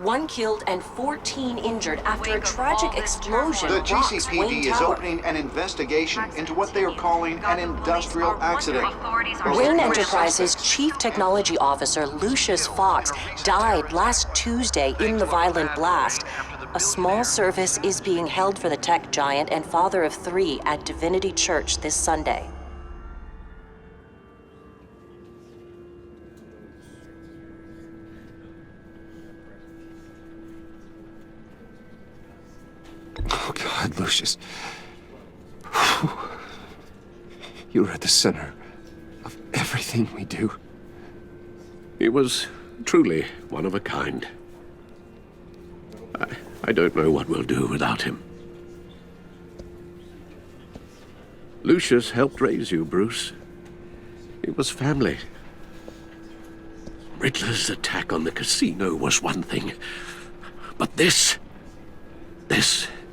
S18: One killed and 14 injured after a tragic explosion.
S2: The
S18: rocks
S2: GCPD
S18: Wayne
S2: is
S18: Tower.
S2: opening an investigation into what they are calling an industrial accident.
S18: Wayne Enterprises' Chief Technology Officer Lucius Fox died last Tuesday in the violent blast. A small service is being held for the tech giant and father of 3 at Divinity Church this Sunday.
S1: Oh, God, Lucius. You were at the center of everything we do.
S4: He was truly one of a kind. I don't know what we'll do without him. Lucius helped raise you, Bruce. It was family. Riddler's attack on the casino was one thing, but this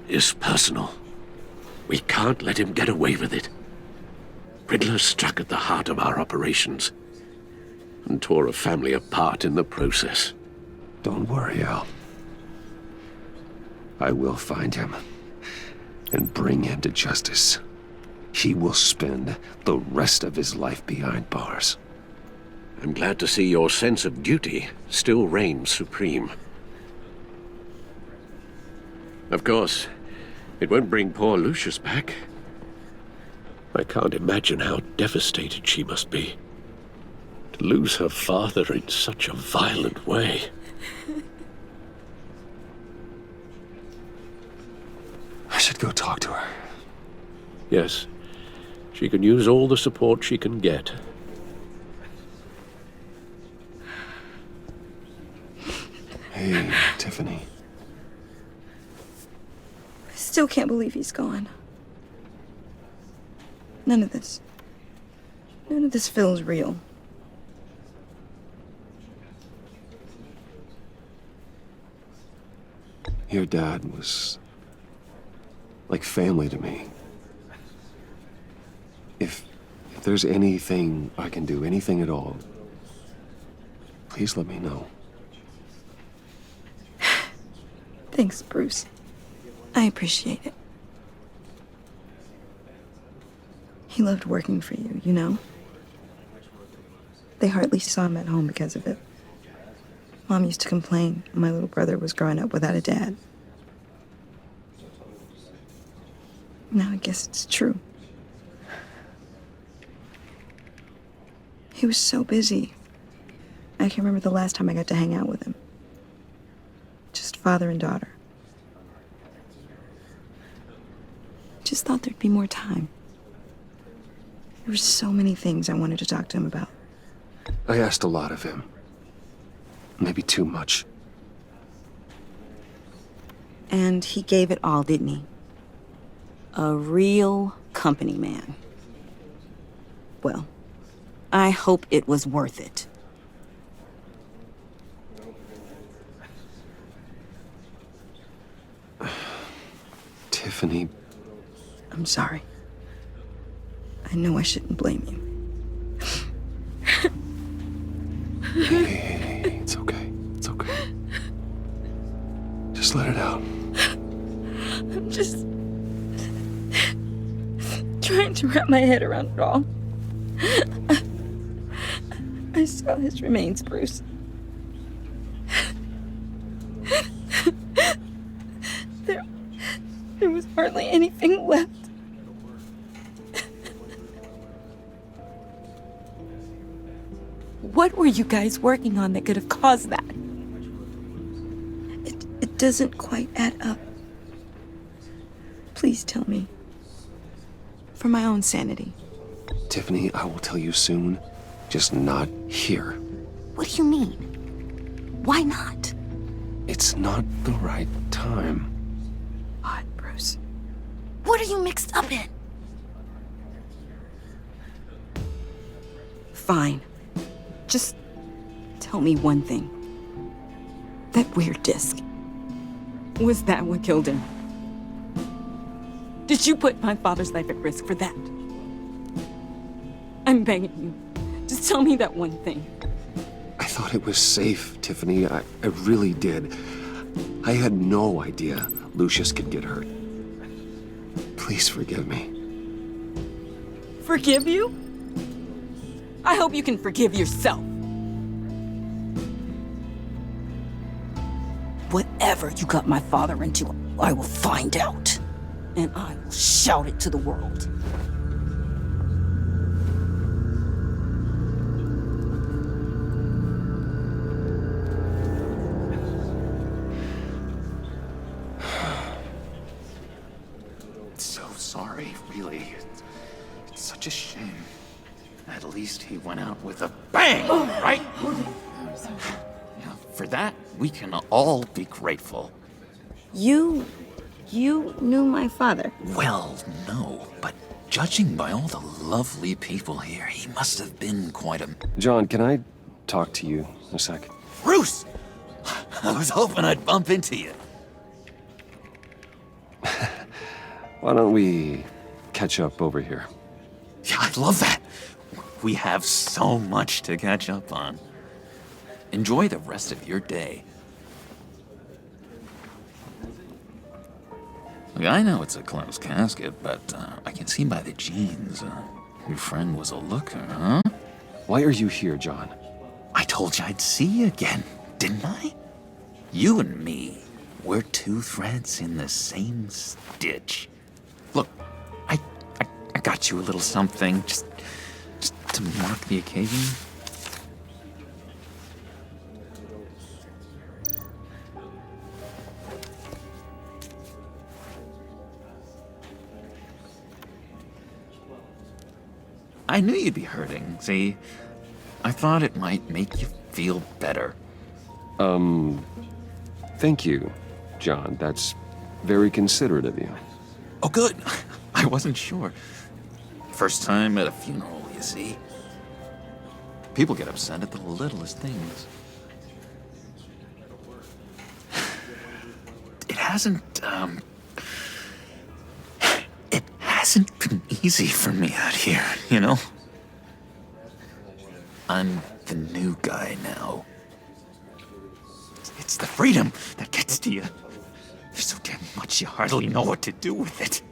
S4: is personal. We can't let him get away with it. Riddler struck at the heart of our operations and tore a family apart in the process.
S1: Don't worry, Al. I will find him and bring him to justice. He will spend the rest of his life behind bars.
S4: I'm glad to see your sense of duty still reigns supreme. Of course, It won't bring poor Lucius back. I can't imagine how devastated she must be. To lose her father in such a violent way.
S1: I should go talk to her.
S4: Yes, she can use all the support she can get.
S1: Hey, Tiffany.
S6: I still can't believe he's gone. None of this feels real.
S1: Your dad was like family to me. If there's anything I can do, anything at all, please let me know.
S6: Thanks, Bruce. I appreciate it. He loved working for you, you know? They hardly saw him at home because of it. Mom used to complain my little brother was growing up without a dad. Now I guess it's true. He was so busy. I can't remember the last time I got to hang out with him. Just father and daughter. Just thought there'd be more time. There were so many things I wanted to talk to him about.
S1: I asked a lot of him. Maybe too much.
S6: And he gave it all, didn't he? A real company man. Well, I hope it was worth it.
S1: Tiffany.
S6: I'm sorry. I know I shouldn't blame you.
S1: Hey, it's okay. It's okay. Just let it out.
S6: I'm just trying to wrap my head around it all. I saw his remains, Bruce. There was hardly anything left. What were you guys working on that could have caused that? It doesn't quite add up. Please tell me. For my own sanity.
S1: Tiffany, I will tell you soon. Just not here.
S6: What do you mean? Why not?
S1: It's not the right time.
S6: Odd, Bruce. What are you mixed up in? Fine. Just tell me one thing. That weird disc. Was that what killed him? Did you put my father's life at risk for that? I'm begging you. Just tell me that one thing.
S1: I thought it was safe, Tiffany. I really did. I had no idea Lucius could get hurt. Please forgive me.
S6: Forgive you? I hope you can forgive yourself. Whatever you got my father into, I will find out. And I will shout it to the world.
S5: So sorry, really. It's such a shame. At least he went out with a bang, right? Yeah, for that, we can all be grateful.
S6: You knew my father?
S5: Well, no, but judging by all the lovely people here, he must have been quite a...
S1: John, can I talk to you a sec?
S5: Bruce! I was hoping I'd bump into you.
S1: Why don't we catch up over here?
S5: Yeah, I'd love that. We have so much to catch up on. Enjoy the rest of your day. Look, I know it's a closed casket, but I can see by the jeans, your friend was a looker, huh?
S1: Why are you here, John?
S5: I told you I'd see you again, didn't I? You and me, we're two threads in the same stitch. Look, I got you a little something, just to mark the occasion. I knew you'd be hurting, see? I thought it might make you feel better.
S1: Thank you, John. That's very considerate of you.
S5: Oh, good. I wasn't sure. First time at a funeral, you see. People get upset at the littlest things. It hasn't been easy for me out here, you know? I'm the new guy now. It's the freedom that gets to you. There's so damn much you hardly know what to do with it.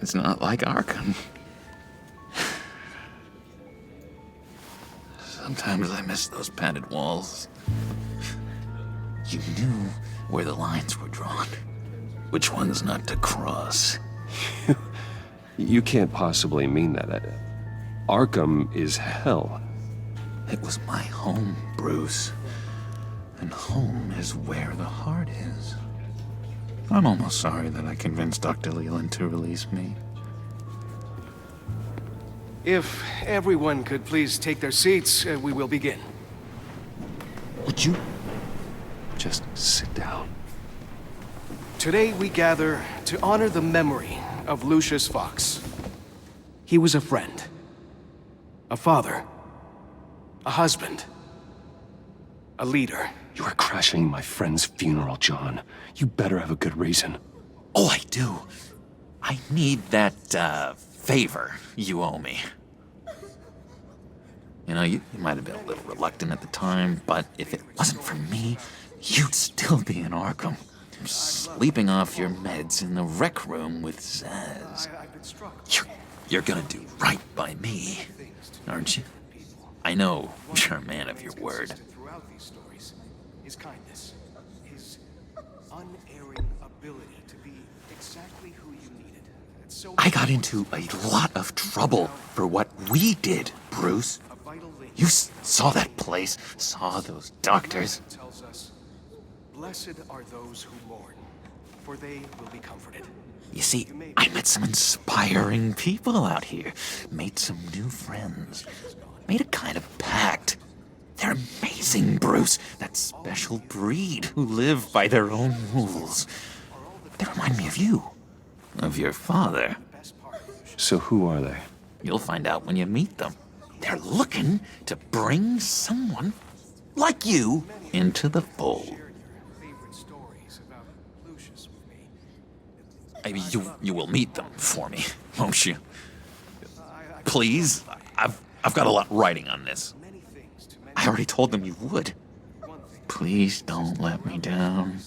S5: It's not like Arkham. Sometimes I miss those padded walls. You knew where the lines were drawn. Which ones not to cross.
S1: You can't possibly mean that. Arkham is hell.
S5: It was my home, Bruce. And home is where the heart is. I'm almost sorry that I convinced Dr. Leland to release me.
S17: If everyone could please take their seats, we will begin.
S5: Would you
S1: just sit down?
S17: Today we gather to honor the memory of Lucius Fox. He was a friend, a father, a husband, a leader.
S1: You are crashing my friend's funeral, John. You better have a good reason.
S5: Oh, I do. I need that, favor you owe me. You know, you might have been a little reluctant at the time, but if it wasn't for me, you'd still be in Arkham. Sleeping off your meds in the rec room with Zaz. You're gonna do right by me, aren't you? I know you're a man of your word.
S17: Throughout these stories, his kindness, his unerring ability to be exactly who you needed.
S5: I got into a lot of trouble for what we did, Bruce. You saw that place, saw those doctors.
S17: Tells us, blessed are those who mourn, for they will be comforted.
S5: You see, I met some inspiring people out here, made some new friends, made a kind of pact. They're amazing, Bruce, that special breed who live by their own rules. They remind me of you, of your father.
S1: So who are they?
S5: You'll find out when you meet them. They're looking to bring someone like you into the fold. You will meet them for me, won't you? Please? I've got a lot writing on this. I already told them you would. Please don't let me down.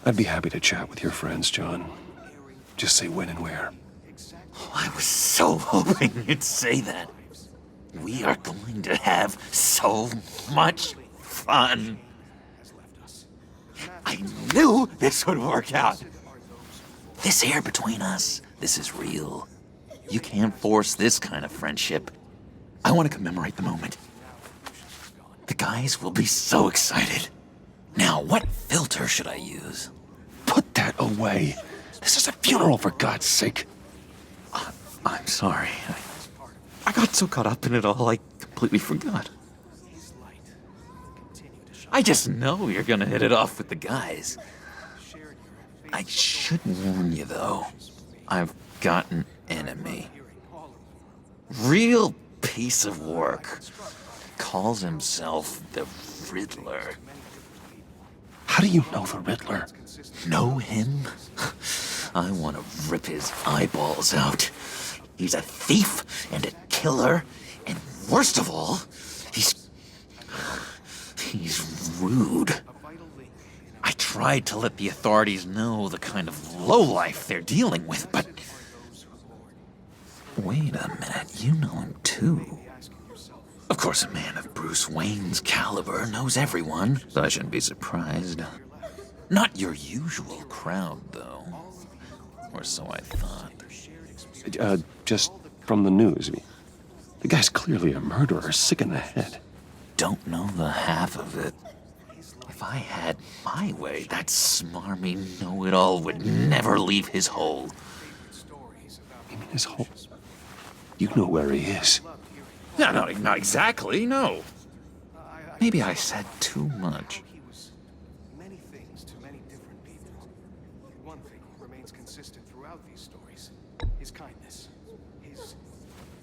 S1: I'd be happy to chat with your friends, John. Just say when and where.
S5: Oh, I was so hoping you'd say that. We are going to have so much fun. I knew this would work out. This air between us, this is real. You can't force this kind of friendship. I want to commemorate the moment. The guys will be so excited. Now, what filter should I use?
S1: Put that away. This is a funeral, for God's sake.
S5: I'm sorry. I got so caught up in it all, I completely forgot. I just know you're gonna hit it off with the guys. I should warn you, though. I've got an enemy. Real piece of work. Calls himself the Riddler.
S1: How do you know the Riddler?
S5: Know him? I want to rip his eyeballs out. He's a thief and a killer, and worst of all, he's rude. I tried to let the authorities know the kind of lowlife they're dealing with, but... Wait a minute, you know him too. Of course, a man of Bruce Wayne's caliber knows everyone, so I shouldn't be surprised. Not your usual crowd, though. Or so I thought.
S1: Just from the news. The guy's clearly a murderer, sick in the head.
S5: Don't know the half of it. If I had my way, that smarmy know-it-all would never leave his hole.
S1: You mean his hole? You know where he is.
S5: No, not exactly, no. Maybe I said too much.
S17: Many things to many different people. One thing remains consistent throughout these stories. His kindness. His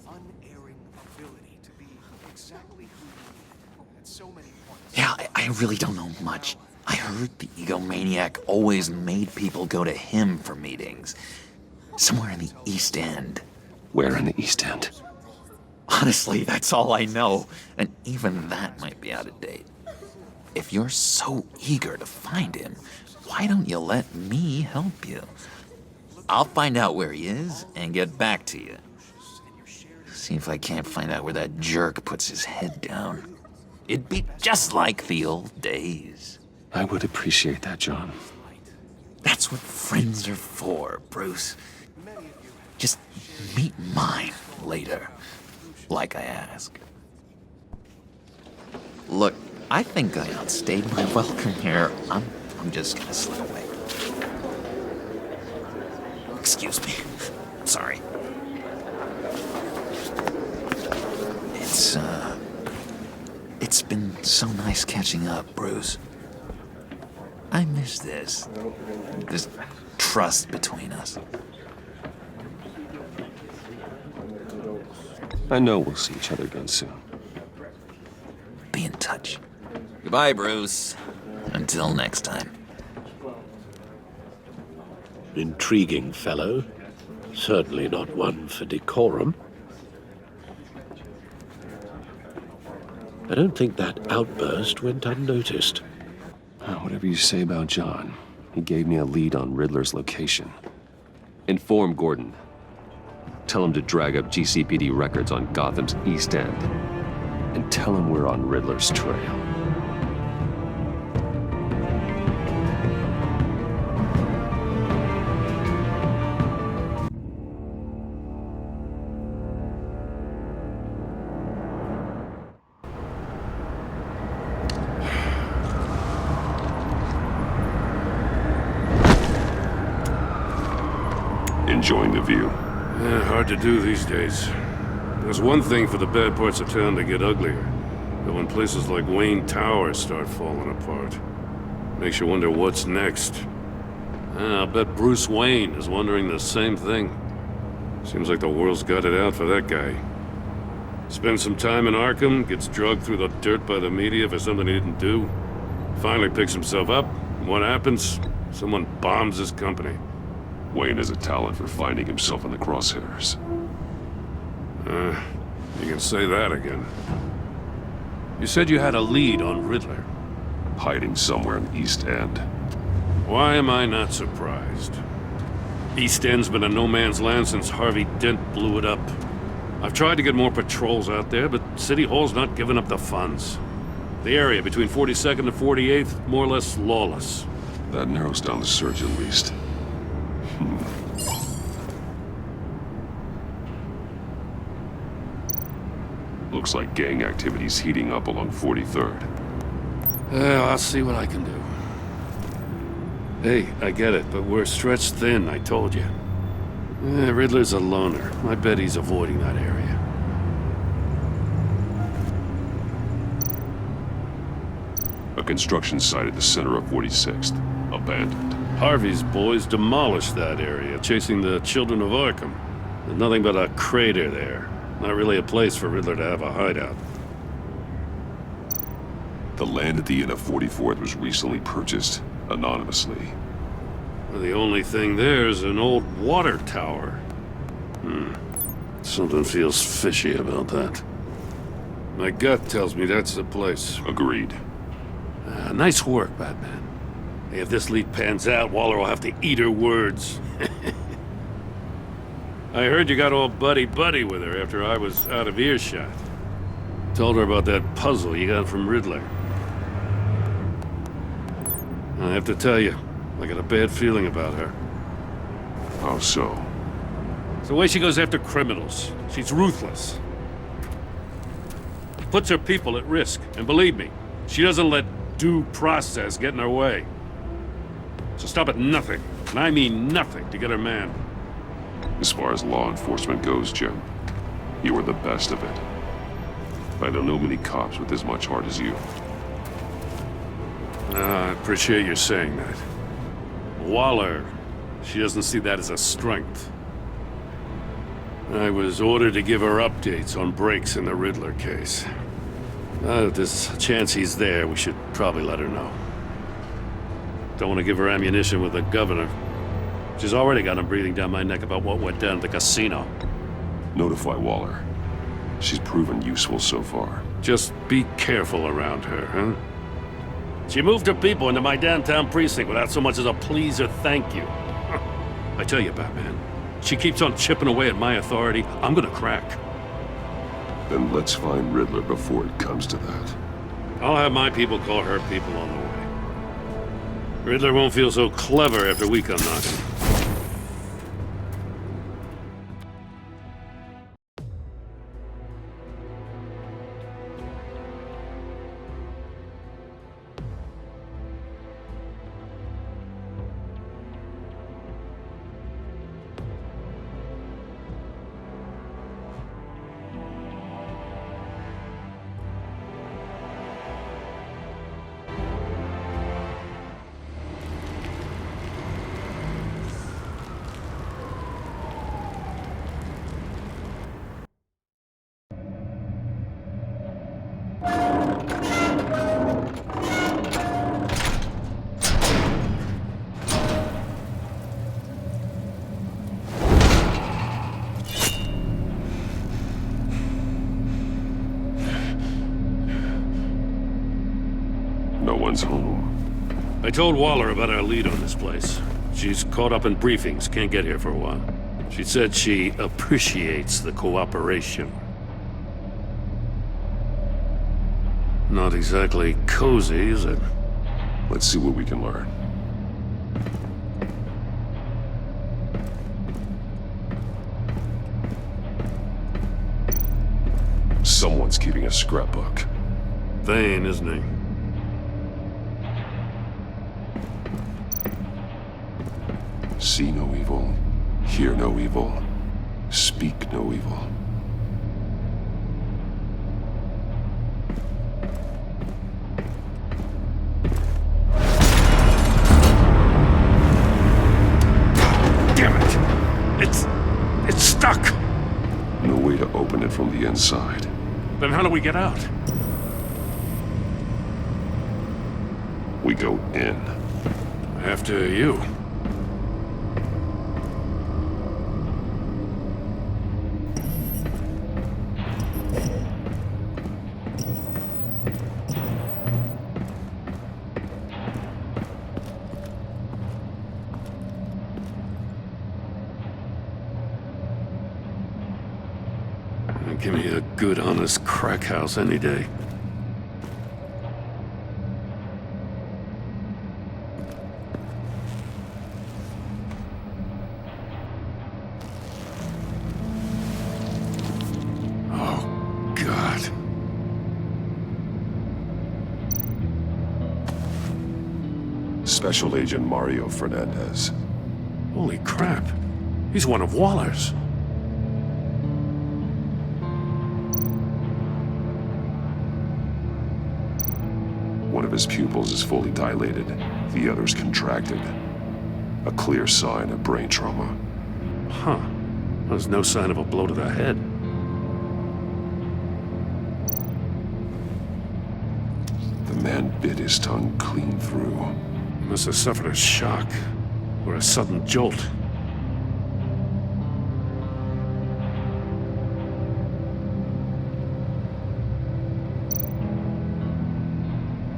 S17: unerring ability to be exactly who he needed at so many points.
S5: Yeah, I really don't know much. I heard the egomaniac always made people go to him for meetings. Somewhere in the East End.
S1: Where in the East End?
S5: Honestly, that's all I know, and even that might be out of date. If you're so eager to find him, why don't you let me help you? I'll find out where he is and get back to you. See if I can't find out where that jerk puts his head down. It'd be just like the old days.
S1: I would appreciate that, John.
S5: That's what friends are for, Bruce. Just meet mine later. Like I ask. Look, I think I outstayed my welcome here. I'm just gonna slip away. Excuse me. Sorry. It's been so nice catching up, Bruce. I miss this trust between us.
S1: I know we'll see each other again soon.
S5: Be in touch. Goodbye, Bruce. Until next time.
S4: Intriguing fellow. Certainly not one for decorum. I don't think that outburst went unnoticed.
S1: Whatever you say about John, he gave me a lead on Riddler's location. Inform Gordon. Tell him to drag up GCPD records on Gotham's East End. And tell him we're on Riddler's trail.
S9: Enjoying the view.
S10: Yeah, hard to do these days. There's one thing for the bad parts of town to get uglier, but when places like Wayne Tower start falling apart, makes you wonder what's next. I'll bet Bruce Wayne is wondering the same thing. Seems like the world's got it out for that guy. Spends some time in Arkham, gets drugged through the dirt by the media for something he didn't do. Finally picks himself up, and what happens? Someone bombs his company.
S9: Wayne has a talent for finding himself in the crosshairs.
S10: You can say that again. You said you had a lead on Riddler.
S9: Hiding somewhere in the East End.
S10: Why am I not surprised? East End's been a no-man's land since Harvey Dent blew it up. I've tried to get more patrols out there, but City Hall's not giving up the funds. The area between 42nd and 48th, more or less lawless.
S9: That narrows down the search at least. Looks like gang activity's heating up along 43rd.
S10: Well, I'll see what I can do. Hey, I get it, but we're stretched thin, I told you. Riddler's a loner. I bet he's avoiding that area.
S9: A construction site at the center of 46th. Abandoned.
S10: Harvey's boys demolished that area, chasing the children of Arkham. There's nothing but a crater there. Not really a place for Riddler to have a hideout.
S9: The land at the end of 44th was recently purchased, anonymously.
S10: Well, the only thing there is an old water tower. Something feels fishy about that. My gut tells me that's the place.
S9: Agreed.
S10: Nice work, Batman. Hey, if this lead pans out, Waller will have to eat her words. I heard you got all buddy-buddy with her after I was out of earshot. Told her about that puzzle you got from Riddler. I have to tell you, I got a bad feeling about her.
S9: How so?
S10: It's the way she goes after criminals. She's ruthless. Puts her people at risk, and believe me, she doesn't let due process get in her way. So stop at nothing, and I mean nothing, to get her man.
S9: As far as law enforcement goes, Jim, you are the best of it. I don't know many cops with as much heart as you.
S10: I appreciate you saying that. Waller, she doesn't see that as a strength. I was ordered to give her updates on breaks in the Riddler case. If there's a chance he's there, we should probably let her know. Don't want to give her ammunition with the governor. She's already got him breathing down my neck about what went down at the casino.
S9: Notify Waller. She's proven useful so far.
S10: Just be careful around her, huh? She moved her people into my downtown precinct without so much as a please or thank you. I tell you, Batman, she keeps on chipping away at my authority, I'm gonna crack.
S9: Then let's find Riddler before it comes to that.
S10: I'll have my people call her people on the way. Riddler won't feel so clever after we come knocking.
S9: No one's home.
S10: I told Waller about our lead on this place. She's caught up in briefings, can't get here for a while. She said she appreciates the cooperation. Not exactly cozy, is it?
S9: Let's see what we can learn. Someone's keeping a scrapbook.
S10: Vain, isn't he?
S9: See no evil, hear no evil, speak no evil.
S10: Damn it! It's stuck!
S9: No way to open it from the inside.
S10: Then how do we get out?
S9: We go in.
S10: After you. Give me a good, honest crack house any day. Oh, God.
S9: Special Agent Mario Fernandez.
S10: Holy crap. He's one of Waller's.
S9: One of his pupils is fully dilated, the other's contracted. A clear sign of brain trauma.
S10: Huh. There's no sign of a blow to the head.
S9: The man bit his tongue clean through.
S10: He must have suffered a shock, or a sudden jolt.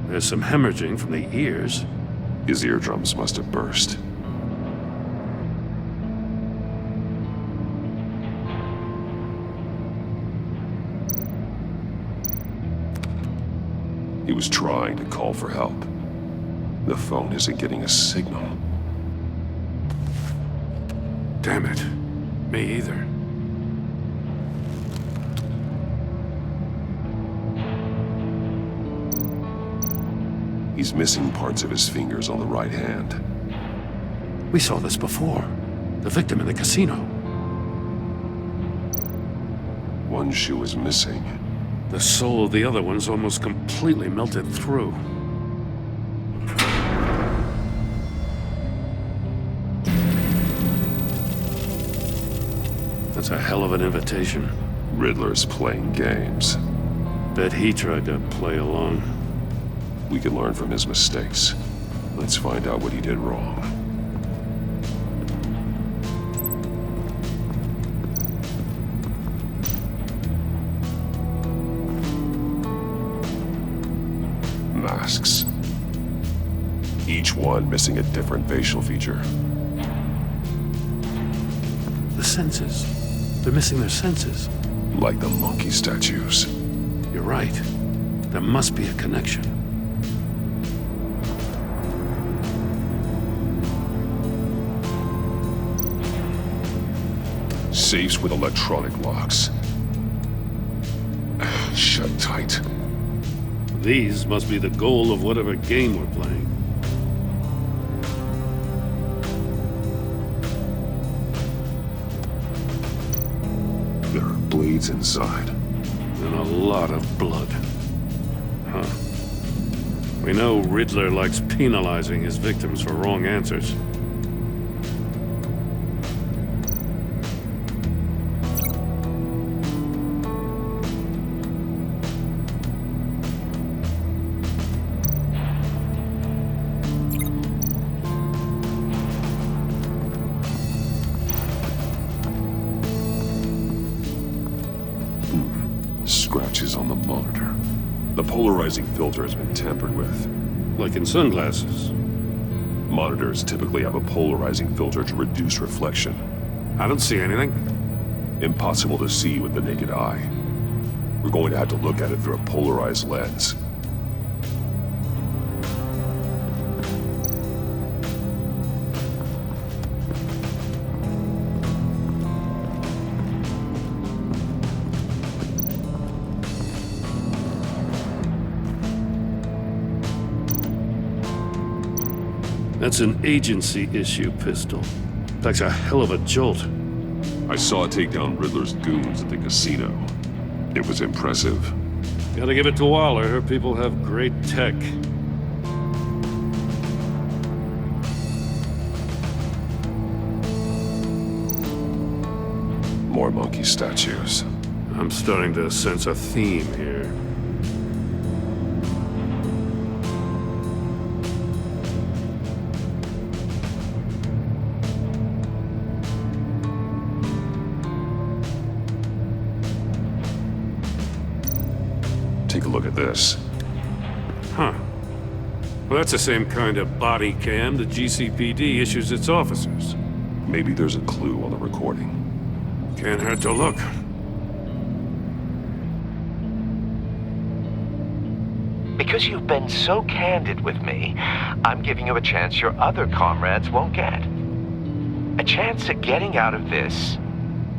S10: There's some hemorrhaging from the ears.
S9: His eardrums must have burst. He was trying to call for help. The phone isn't getting a signal.
S10: Damn it. Me either.
S9: He's missing parts of his fingers on the right hand.
S10: We saw this before. The victim in the casino.
S9: One shoe is missing.
S10: The sole of the other one's almost completely melted through. That's a hell of an invitation.
S9: Riddler's playing games.
S10: Bet he tried to play along.
S9: We can learn from his mistakes. Let's find out what he did wrong. Masks. Each one missing a different facial feature.
S10: The senses. They're missing their senses.
S9: Like the monkey statues.
S10: You're right. There must be a connection.
S9: Safes with electronic locks. Shut tight.
S10: These must be the goal of whatever game we're playing.
S9: There are blades inside.
S10: And a lot of blood. Huh. We know Riddler likes penalizing his victims for wrong answers.
S9: Scratches on the monitor. The polarizing filter has been tampered with.
S10: Like in sunglasses.
S9: Monitors typically have a polarizing filter to reduce reflection.
S10: I don't see anything.
S9: Impossible to see with the naked eye. We're going to have to look at it through a polarized lens.
S10: That's an agency issue pistol. That's a hell of a jolt.
S9: I saw it take down Riddler's goons at the casino. It was impressive.
S10: Gotta give it to Waller. Her people have great tech.
S9: More monkey statues.
S10: I'm starting to sense a theme here.
S9: Take a look at this.
S10: Huh. Well, that's the same kind of body cam the GCPD issues its officers.
S9: Maybe there's a clue on the recording.
S10: Can't hurt to look.
S19: Because you've been so candid with me, I'm giving you a chance your other comrades won't get. A chance at getting out of this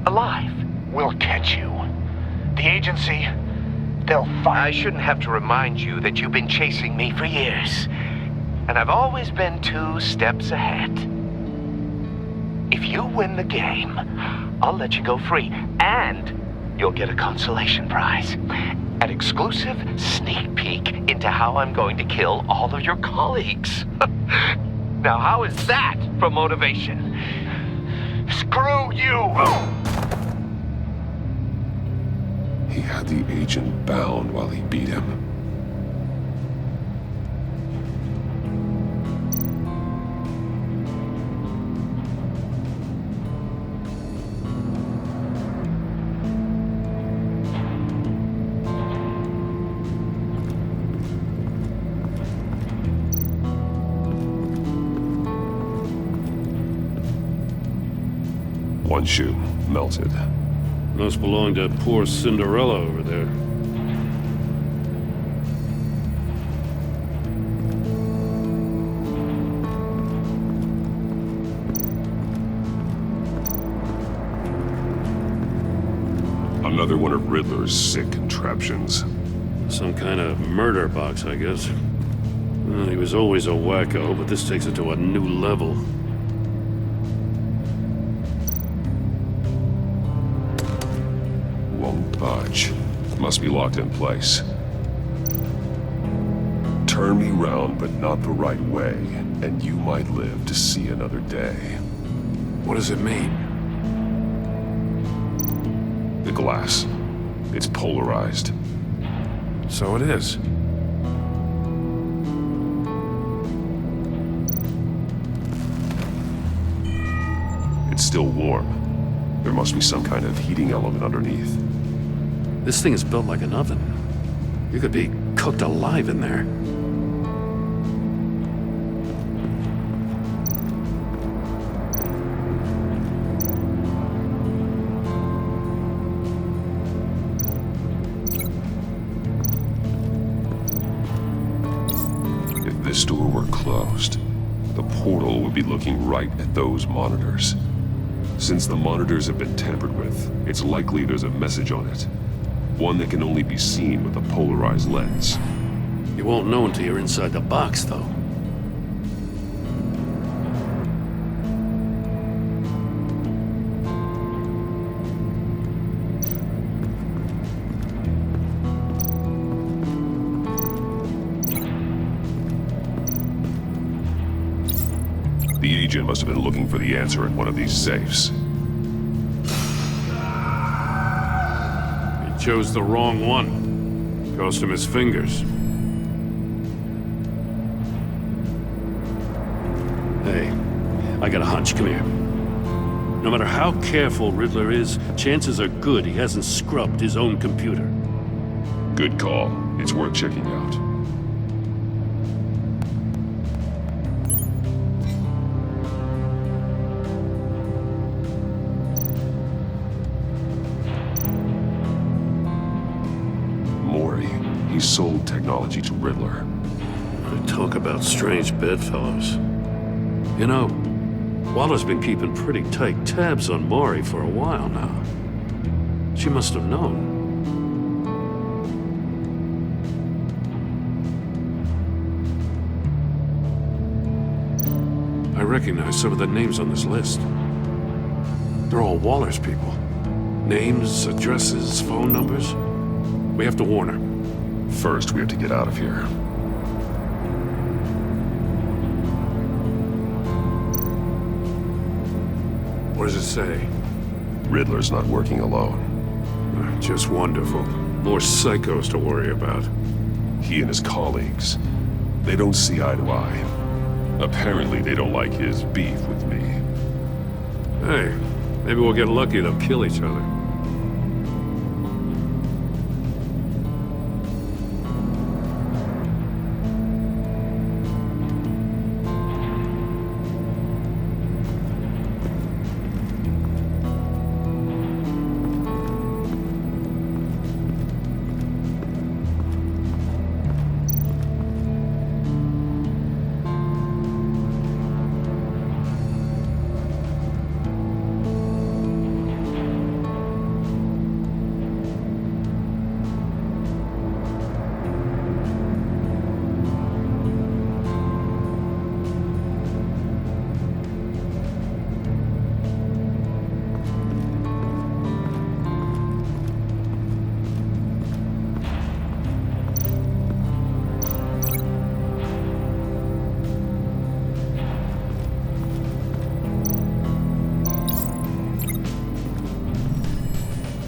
S19: alive.
S2: We'll catch you. The agency, they'll find...
S19: I shouldn't have to remind you that you've been chasing me for years. And I've always been 2 steps ahead. If you win the game, I'll let you go free. And you'll get a consolation prize. An exclusive sneak peek into how I'm going to kill all of your colleagues. Now, how is that for motivation?
S2: Screw you!
S9: He had the agent bound while he beat him. One shoe melted.
S10: Must belong to poor Cinderella over there.
S9: Another one of Riddler's sick contraptions.
S10: Some kind of murder box, I guess. Well, he was always a wacko, but this takes it to a new level.
S9: Won't budge. Must be locked in place. Turn me round, but not the right way, and you might live to see another day.
S10: What does it mean?
S9: The glass. It's polarized.
S10: So it is.
S9: It's still warm. There must be some kind of heating element underneath.
S10: This thing is built like an oven. You could be cooked alive in there.
S9: If this door were closed, the portal would be looking right at those monitors. Since the monitors have been tampered with, it's likely there's a message on it. One that can only be seen with a polarized lens.
S10: You won't know until you're inside the box, though.
S9: The agent must have been looking for the answer in one of these safes.
S10: He chose the wrong one. Cost him his fingers. Hey, I got a hunch. Come here. No matter how careful Riddler is, chances are good he hasn't scrubbed his own computer.
S9: Good call. It's worth checking out. He sold technology to Riddler.
S10: Talk about strange bedfellows. You know, Waller's been keeping pretty tight tabs on Maury for a while now. She must have known. I recognize some of the names on this list. They're all Waller's people. Names, addresses, phone numbers. We have to warn her.
S9: First, we have to get out of here.
S10: What does it say?
S9: Riddler's not working alone.
S10: Just wonderful. More psychos to worry about.
S9: He and his colleagues. They don't see eye to eye. Apparently, they don't like his beef with me.
S10: Hey, maybe we'll get lucky to kill each other.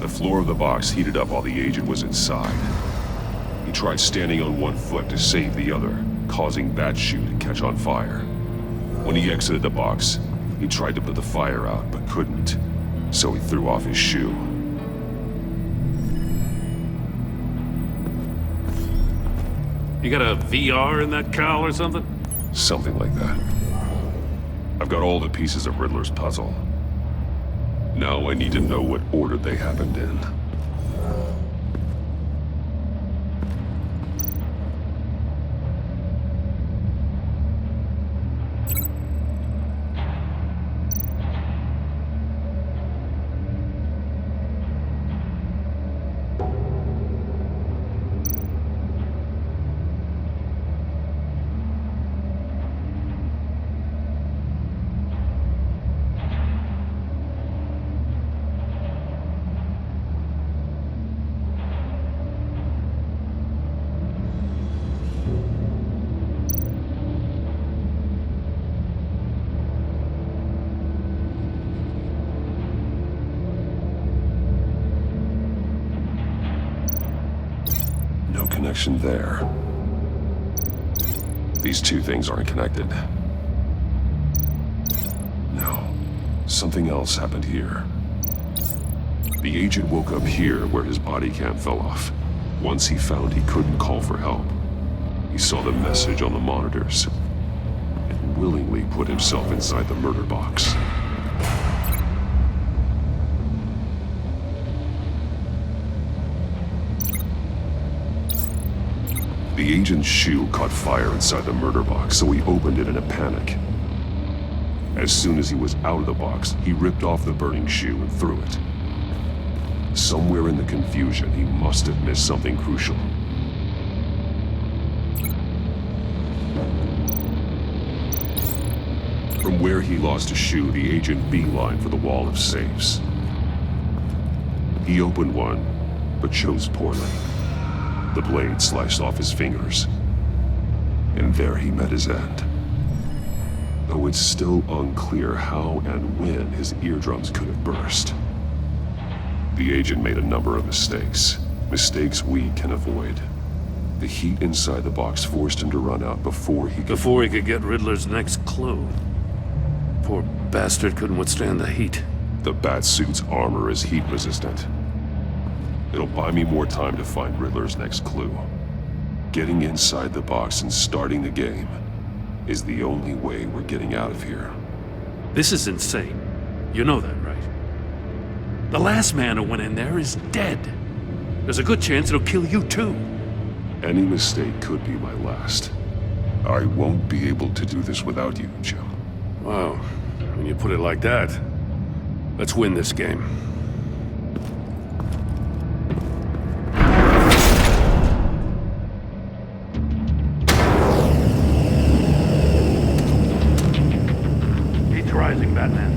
S9: The floor of the box heated up while the agent was inside. He tried standing on one foot to save the other, causing that shoe to catch on fire. When he exited the box, he tried to put the fire out, but couldn't, so he threw off his shoe.
S10: You got a VR in that cowl or something?
S9: Something like that. I've got all the pieces of Riddler's puzzle. Now I need to know what order they happened in. connection there. These two things aren't connected. No, something else happened here. The agent woke up here where his body cam fell off. Once he found he couldn't call for help, he saw the message on the monitors and willingly put himself inside the murder box. The agent's shoe caught fire inside the murder box, so he opened it in a panic. As soon as he was out of the box, he ripped off the burning shoe and threw it. Somewhere in the confusion, he must have missed something crucial. From where he lost a shoe, the agent beelined for the wall of safes. He opened one, but chose poorly. The blade sliced off his fingers, and there he met his end. Though it's still unclear how and when his eardrums could have burst. The agent made a number of mistakes. Mistakes we can avoid. The heat inside the box forced him to run out before he could
S10: get Riddler's next clue. Poor bastard couldn't withstand the heat.
S9: The Batsuit's armor is heat resistant. It'll buy me more time to find Riddler's next clue. Getting inside the box and starting the game is the only way we're getting out of here.
S10: This is insane. You know that, right? The last man who went in there is dead. There's a good chance it'll kill you too.
S9: Any mistake could be my last. I won't be able to do this without you, Jim.
S10: Wow, when you put it like that, let's win this game. Heat's rising, Batman.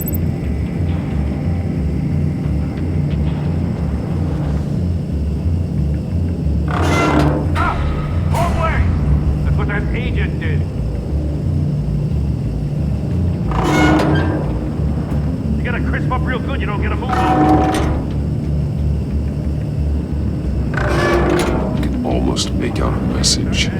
S3: Agent did. You gotta crisp up real good, you don't get a move on.
S9: I can almost make out a message.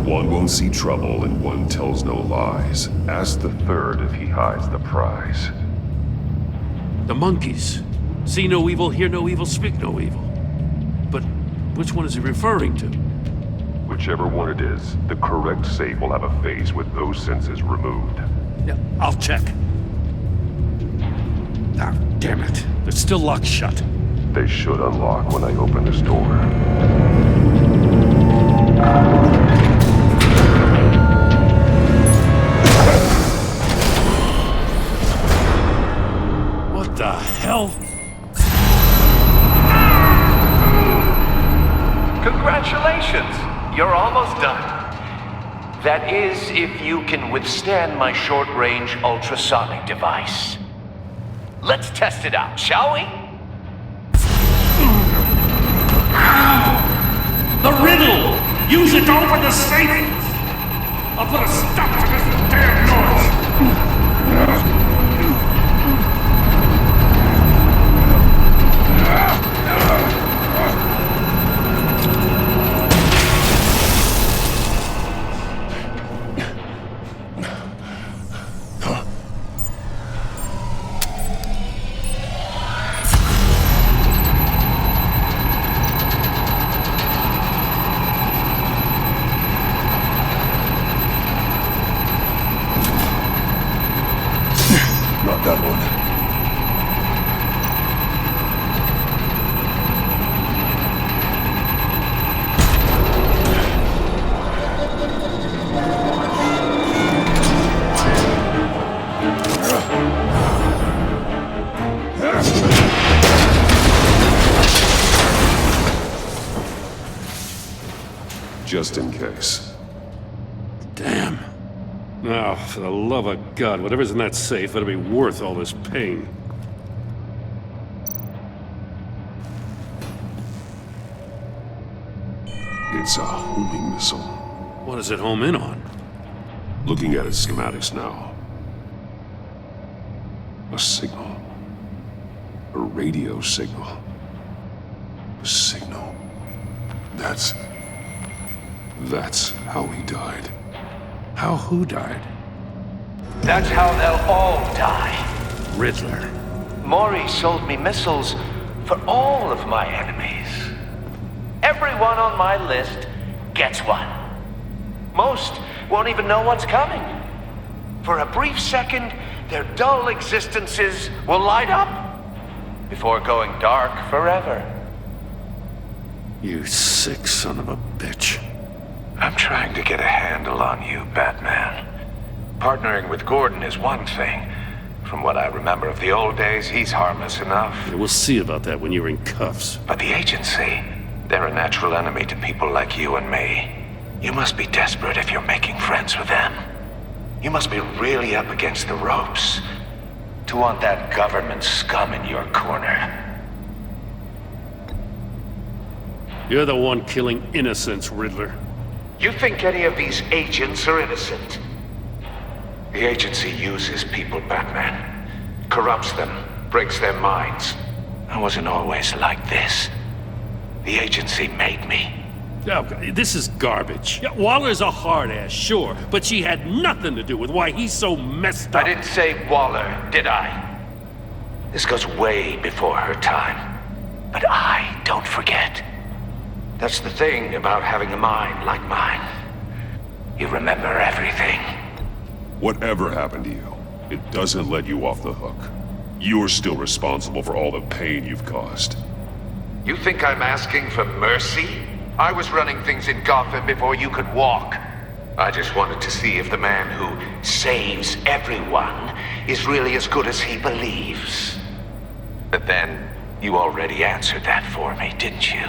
S9: One won't see trouble and one tells no lies. Ask the third if he hides the prize.
S10: The monkeys. See no evil, hear no evil, speak no evil. But which one is he referring to?
S9: Whichever one it is, the correct safe will have a face with those senses removed.
S10: Yeah, I'll check. Ah, damn it. They're still locked shut.
S9: They should unlock when I open this door.
S10: What the hell?
S19: Congratulations! You're almost done. That is, if you can withstand my short-range ultrasonic device. Let's test it out, shall we?
S3: The riddle! Use it to open the safe! I'll put a stop to this damn noise!
S9: Not that one. Just in case.
S10: Damn. Now, for the love of God, whatever's in that safe better be worth all this pain.
S9: It's a homing missile.
S10: What does it home in on?
S9: Looking at its schematics now. A signal. A radio signal. signal. That's how he died.
S10: How who died?
S19: That's how they'll all die.
S10: Riddler.
S19: Maury sold me missiles for all of my enemies. Everyone on my list gets one. Most won't even know what's coming. For a brief second, their dull existences will light up before going dark forever.
S10: You sick son of a bitch.
S14: I'm trying to get a handle on you, Batman. Partnering with Gordon is one thing. From what I remember of the old days, he's harmless enough.
S10: Yeah, we'll see about that when you're in cuffs.
S14: But the agency, they're a natural enemy to people like you and me. You must be desperate if you're making friends with them. You must be really up against the ropes to want that government scum in your corner.
S10: You're the one killing innocents, Riddler.
S14: You think any of these agents are innocent? The agency uses people, Batman. Corrupts them, breaks their minds. I wasn't always like this. The agency made me.
S10: Oh, this is garbage. Yeah, Waller's a hard ass, sure, but she had nothing to do with why he's so messed up.
S14: I didn't say Waller, did I? This goes way before her time. But I don't forget. That's the thing about having a mind like mine. You remember everything.
S9: Whatever happened to you, it doesn't let you off the hook. You're still responsible for all the pain you've caused.
S14: You think I'm asking for mercy? I was running things in Gotham before you could walk. I just wanted to see if the man who saves everyone is really as good as he believes. But then, you already answered that for me, didn't you?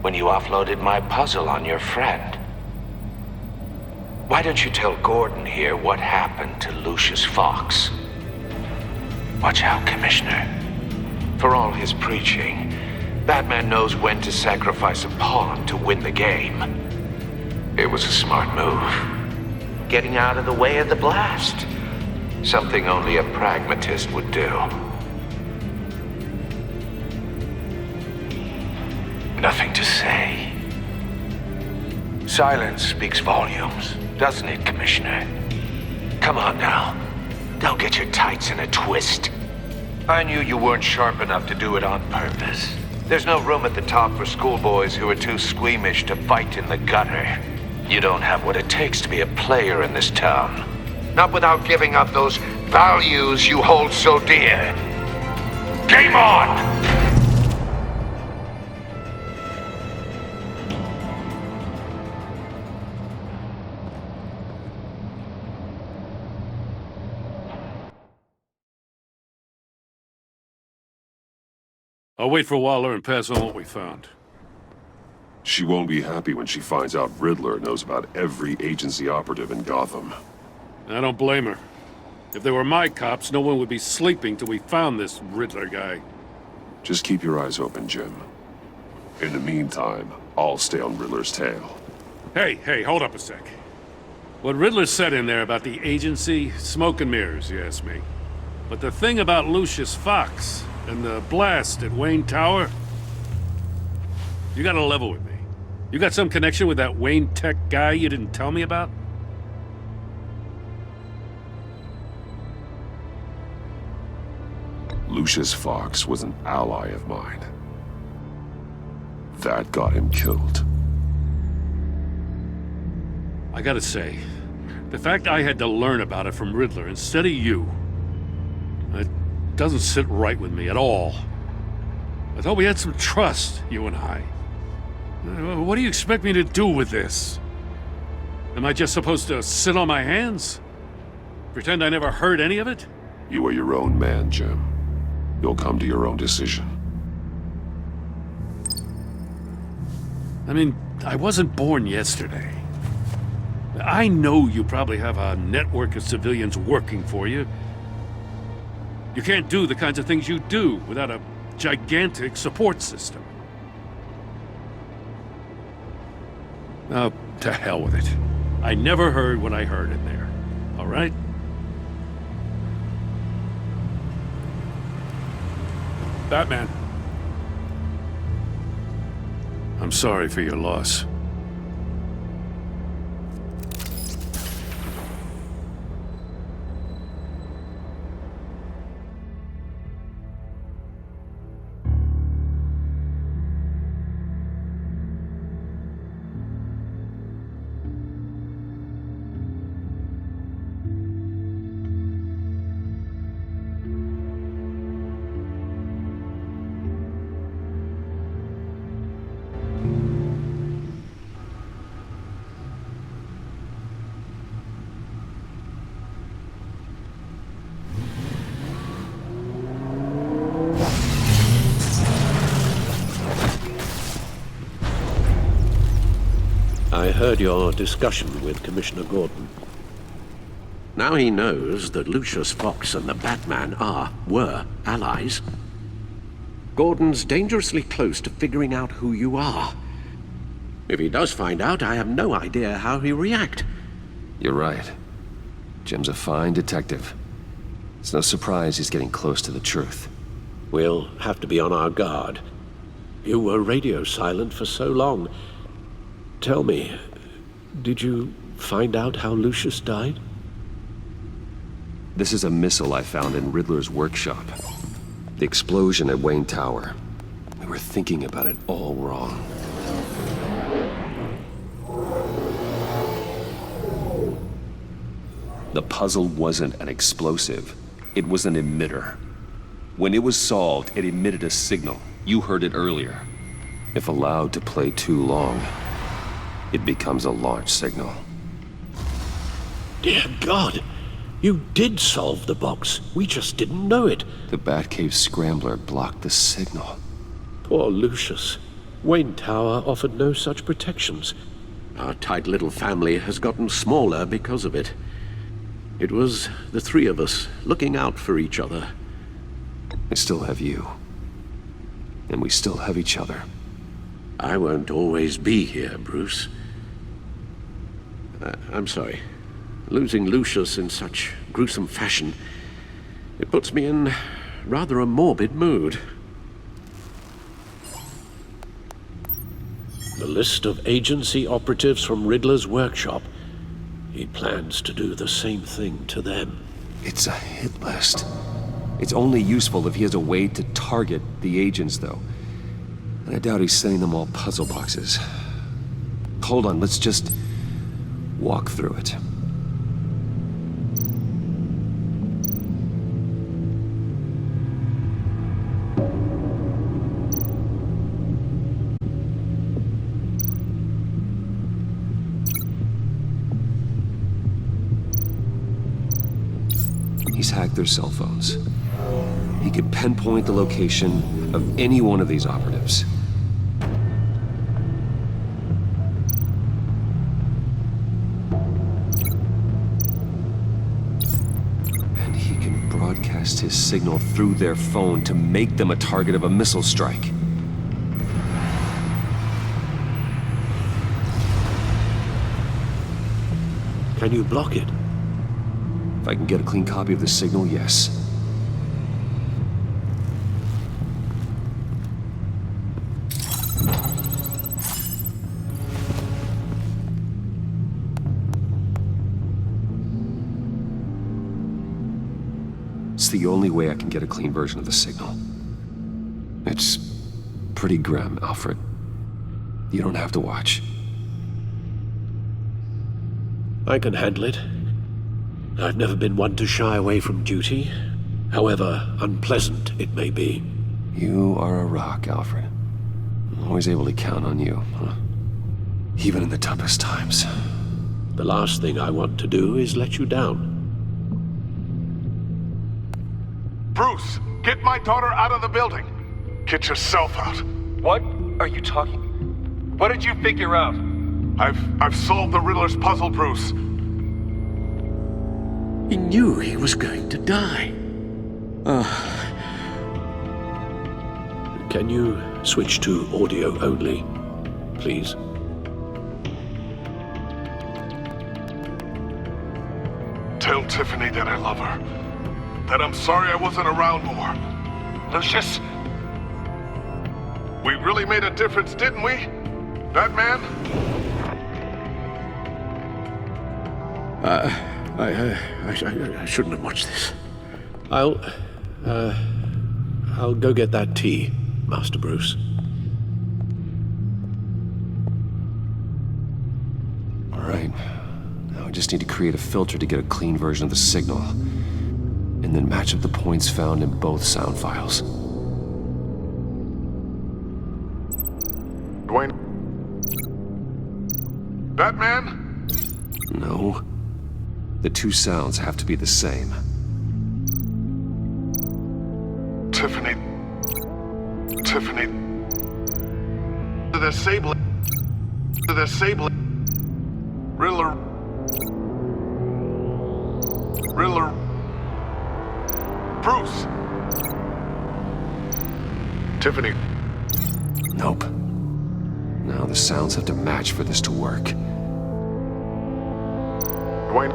S14: When you offloaded my puzzle on your friend. Why don't you tell Gordon here what happened to Lucius Fox? Watch out, Commissioner. For all his preaching, Batman knows when to sacrifice a pawn to win the game. It was a smart move. Getting out of the way of the blast. Something only a pragmatist would do. Nothing to say. Silence speaks volumes, doesn't it, Commissioner? Come on now. Don't get your tights in a twist. I knew you weren't sharp enough to do it on purpose. There's no room at the top for schoolboys who are too squeamish to fight in the gutter. You don't have what it takes to be a player in this town. Not without giving up those values you hold so dear. Game on!
S10: I'll wait for Waller and pass on what we found.
S9: She won't be happy when she finds out Riddler knows about every agency operative in Gotham.
S10: I don't blame her. If they were my cops, no one would be sleeping till we found this Riddler guy.
S9: Just keep your eyes open, Jim. In the meantime, I'll stay on Riddler's tail.
S10: Hey, hold up a sec. What Riddler said in there about the agency, smoke and mirrors, you ask me. But the thing about Lucius Fox and the blast at Wayne Tower, you gotta level with me. You got some connection with that Wayne Tech guy you didn't tell me about?
S9: Lucius Fox was an ally of mine. That got him killed.
S10: I gotta say, the fact I had to learn about it from Riddler instead of you, it doesn't sit right with me at all. I thought we had some trust, you and I. What do you expect me to do with this? Am I just supposed to sit on my hands? Pretend I never heard any of it?
S9: You are your own man, Jim. You'll come to your own decision.
S10: I mean, I wasn't born yesterday. I know you probably have a network of civilians working for you. You can't do the kinds of things you do without a gigantic support system. Oh, to hell with it. I never heard what I heard in there. All right? Batman. I'm sorry for your loss.
S4: I heard your discussion with Commissioner Gordon. Now he knows that Lucius Fox and the Batman were allies. Gordon's dangerously close to figuring out who you are. If he does find out, I have no idea how he'll react.
S1: You're right. Jim's a fine detective. It's no surprise he's getting close to the truth.
S4: We'll have to be on our guard. You were radio silent for so long. Tell me, did you find out how Lucius died?
S1: This is a missile I found in Riddler's workshop. The explosion at Wayne Tower. We were thinking about it all wrong. The puzzle wasn't an explosive. It was an emitter. When it was solved, it emitted a signal. You heard it earlier. If allowed to play too long, it becomes a launch signal.
S4: Dear God! You did solve the box. We just didn't know it.
S1: The Batcave scrambler blocked the signal.
S4: Poor Lucius. Wayne Tower offered no such protections. Our tight little family has gotten smaller because of it. It was the three of us looking out for each other.
S1: I still have you. And we still have each other.
S4: I won't always be here, Bruce. I'm sorry. Losing Lucius in such gruesome fashion, it puts me in rather a morbid mood. The list of agency operatives from Riddler's workshop. He plans to do the same thing to them.
S1: It's a hit list. It's only useful if he has a way to target the agents, though. And I doubt he's sending them all puzzle boxes. Hold on, let's just walk through it. He's hacked their cell phones. He could pinpoint the location of any one of these operatives. And he can broadcast his signal through their phone to make them a target of a missile strike.
S4: Can you block it?
S1: If I can get a clean copy of the signal, yes. It's the only way I can get a clean version of the signal. It's pretty grim, Alfred. You don't have to watch.
S4: I can handle it. I've never been one to shy away from duty, however unpleasant it may be.
S1: You are a rock, Alfred. I'm always able to count on you, huh? Even in the toughest times.
S4: The last thing I want to do is let you down.
S15: Bruce, get my daughter out of the building. Get yourself out.
S20: What are you talking? What did you figure out?
S15: I've solved the Riddler's puzzle, Bruce.
S4: He knew he was going to die. Can you switch to audio only, please?
S15: Tell Tiffany that I love her. That I'm sorry I wasn't around more.
S20: Lucius?
S15: We really made a difference, didn't we? Batman?
S21: I shouldn't have watched this. I'll go get that tea, Master Bruce.
S1: All right. Now I just need to create a filter to get a clean version of the signal, and then match up the points found in both sound files.
S15: Dwayne? Batman?
S1: No. The two sounds have to be the same.
S15: Tiffany. To the Sable. Riddler. Bruce. Tiffany.
S1: Nope. Now the sounds have to match for this to work.
S15: Dwayne.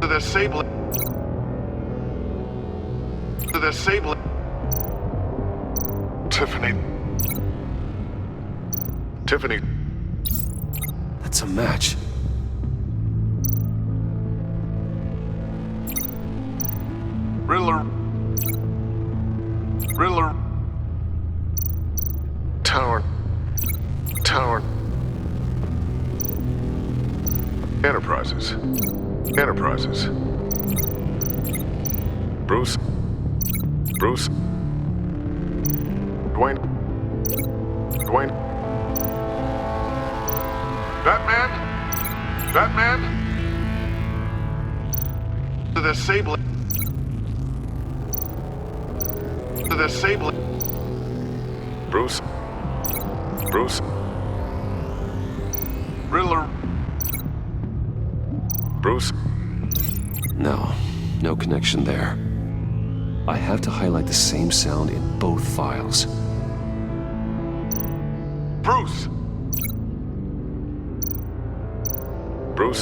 S15: To the Sable. Tiffany.
S1: That's a match.
S15: Riddler. Tower. Enterprises. Bruce. Dwayne. Batman? To the Sable. Bruce. Riddler. Bruce.
S1: No connection there. I have to highlight the same sound in both files.
S15: Bruce.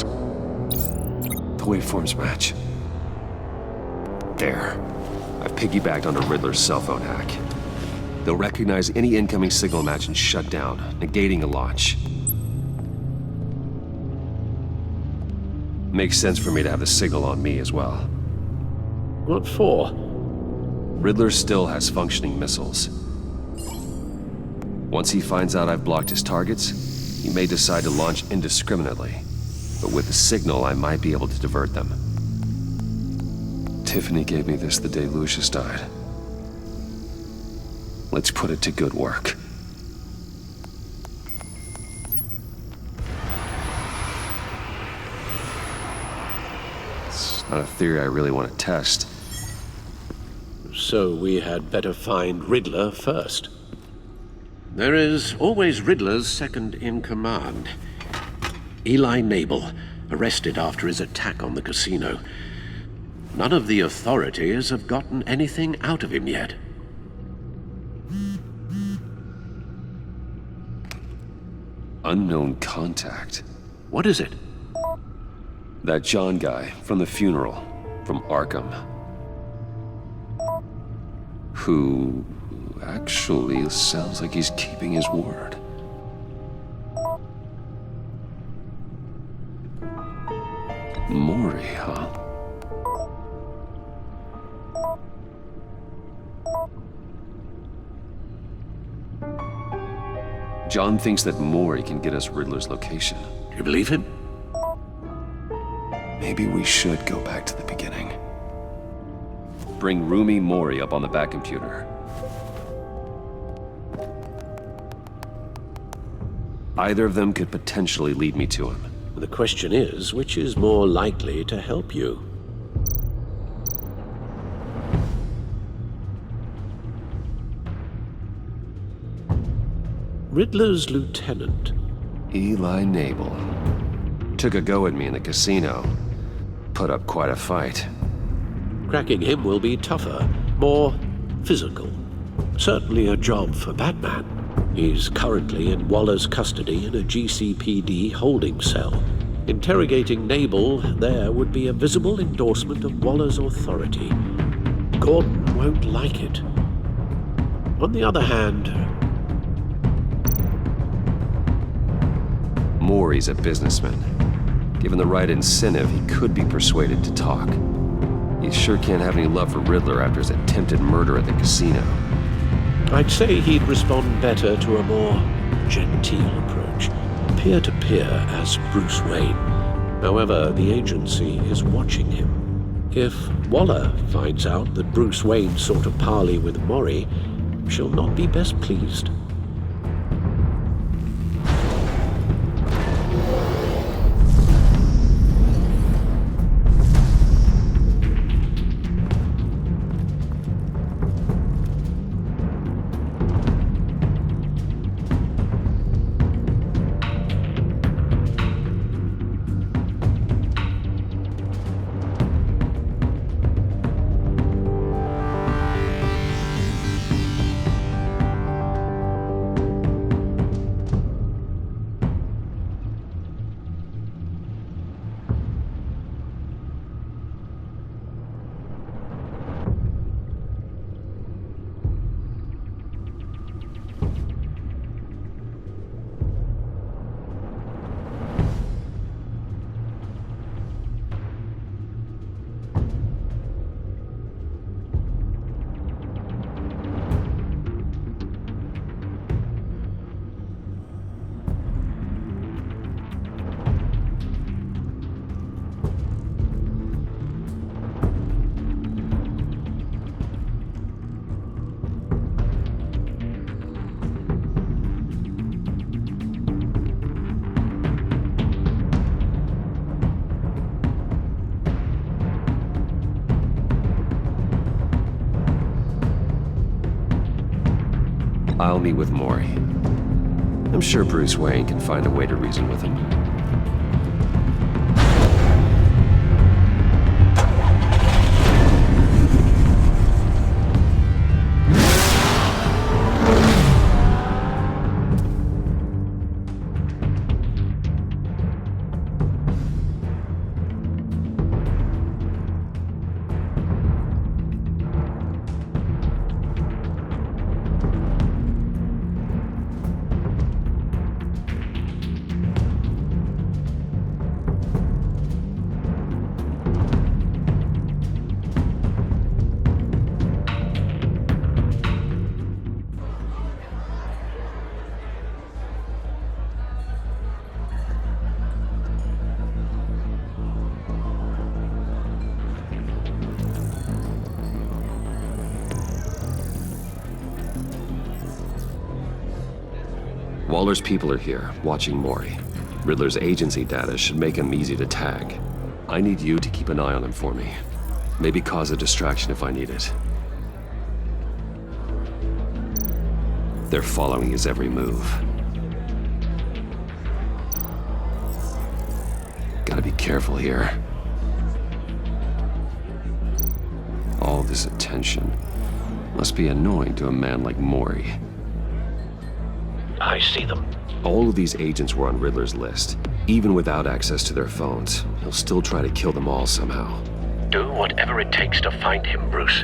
S1: The waveforms match. There. I've piggybacked onto Riddler's cell phone hack. They'll recognize any incoming signal match and shut down, negating a launch. Makes sense for me to have the signal on me as well.
S21: What for?
S1: Riddler still has functioning missiles. Once he finds out I've blocked his targets, he may decide to launch indiscriminately. But with the signal, I might be able to divert them. Tiffany gave me this the day Lucius died. Let's put it to good work. It's not a theory I really want to test.
S21: So we had better find Riddler first. There is always Riddler's second in command. Eli Nabel, arrested after his attack on the casino. None of the authorities have gotten anything out of him yet.
S1: Unknown contact.
S21: What is it?
S1: That John guy from the funeral, from Arkham. Who actually sounds like he's keeping his word. Mori, huh? John thinks that Mori can get us Riddler's location.
S21: Do you believe him?
S1: Maybe we should go back to the beginning. Bring Rumi Mori up on the back computer. Either of them could potentially lead me to him.
S21: The question is, which is more likely to help you? Riddler's lieutenant.
S1: Eli Nabel. Took a go at me in the casino. Put up quite a fight.
S21: Cracking him will be tougher, more physical. Certainly a job for Batman. He's currently in Waller's custody in a GCPD holding cell. Interrogating Nabel there would be a visible endorsement of Waller's authority. Gordon won't like it. On the other hand,
S1: Maury's a businessman. Given the right incentive, he could be persuaded to talk. He sure can't have any love for Riddler after his attempted murder at the casino.
S21: I'd say he'd respond better to a more genteel approach, peer-to-peer as Bruce Wayne. However, the agency is watching him. If Waller finds out that Bruce Wayne sought a parley with Maury, she'll not be best pleased.
S1: I'll meet with Maury. I'm sure Bruce Wayne can find a way to reason with him. Waller's people are here, watching Maury. Riddler's agency data should make him easy to tag. I need you to keep an eye on him for me. Maybe cause a distraction if I need it. They're following his every move. Gotta be careful here. All this attention must be annoying to a man like Maury.
S21: I see them.
S1: All of these agents were on Riddler's list. Even without access to their phones, he'll still try to kill them all somehow.
S21: Do whatever it takes to find him, Bruce.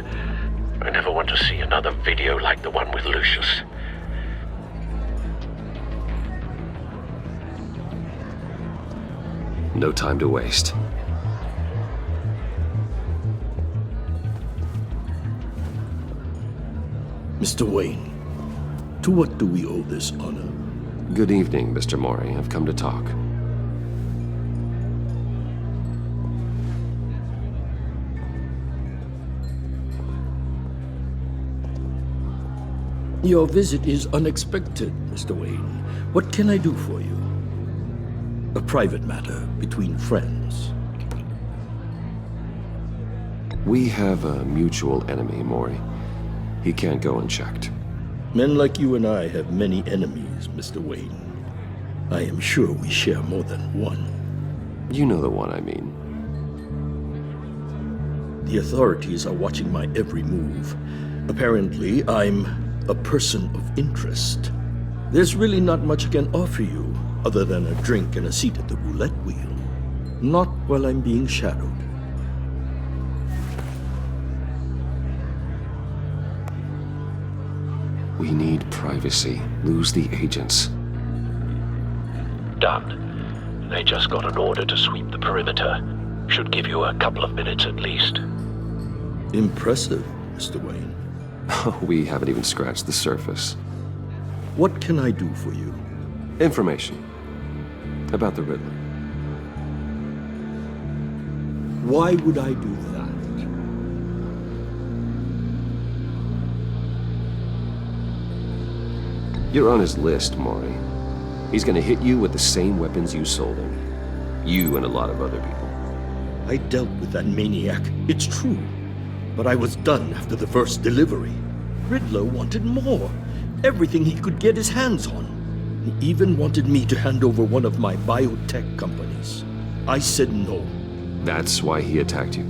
S21: I never want to see another video like the one with Lucius.
S1: No time to waste.
S7: Mr. Wayne, to what do we owe this honor?
S1: Good evening, Mr. Maury. I've come to talk.
S7: Your visit is unexpected, Mr. Wayne. What can I do for you? A private matter between friends.
S1: We have a mutual enemy, Maury. He can't go unchecked.
S7: Men like you and I have many enemies, Mr. Wayne. I am sure we share more than one.
S1: You know the one I mean.
S7: The authorities are watching my every move. Apparently, I'm a person of interest. There's really not much I can offer you, other than a drink and a seat at the roulette wheel. Not while I'm being shadowed.
S1: We need privacy. Lose the agents.
S4: Done. They just got an order to sweep the perimeter. Should give you a couple of minutes at least.
S7: Impressive, Mr. Wayne.
S1: We haven't even scratched the surface.
S7: What can I do for you?
S1: Information. About the Riddler.
S7: Why would I do that?
S1: You're on his list, Maury. He's gonna hit you with the same weapons you sold him. You and a lot of other people.
S7: I dealt with that maniac, it's true. But I was done after the first delivery. Riddler wanted more. Everything he could get his hands on. He even wanted me to hand over one of my biotech companies. I said no.
S1: That's why he attacked you?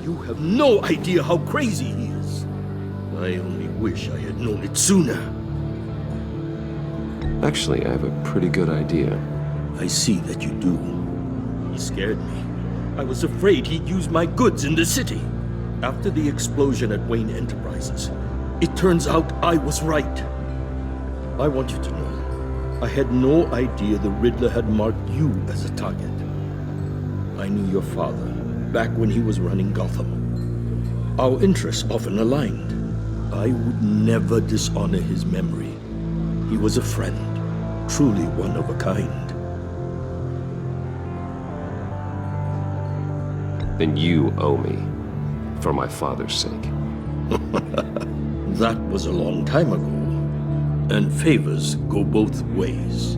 S7: You have no idea how crazy he is. I only wish I had known it sooner.
S1: Actually, I have a pretty good idea.
S7: I see that you do. He scared me. I was afraid he'd use my goods in the city. After the explosion at Wayne Enterprises, it turns out I was right. I want you to know, I had no idea the Riddler had marked you as a target. I knew your father back when he was running Gotham. Our interests often aligned. I would never dishonor his memory. He was a friend, truly one of a kind.
S1: Then you owe me, for my father's sake.
S7: That was a long time ago, and favors go both ways.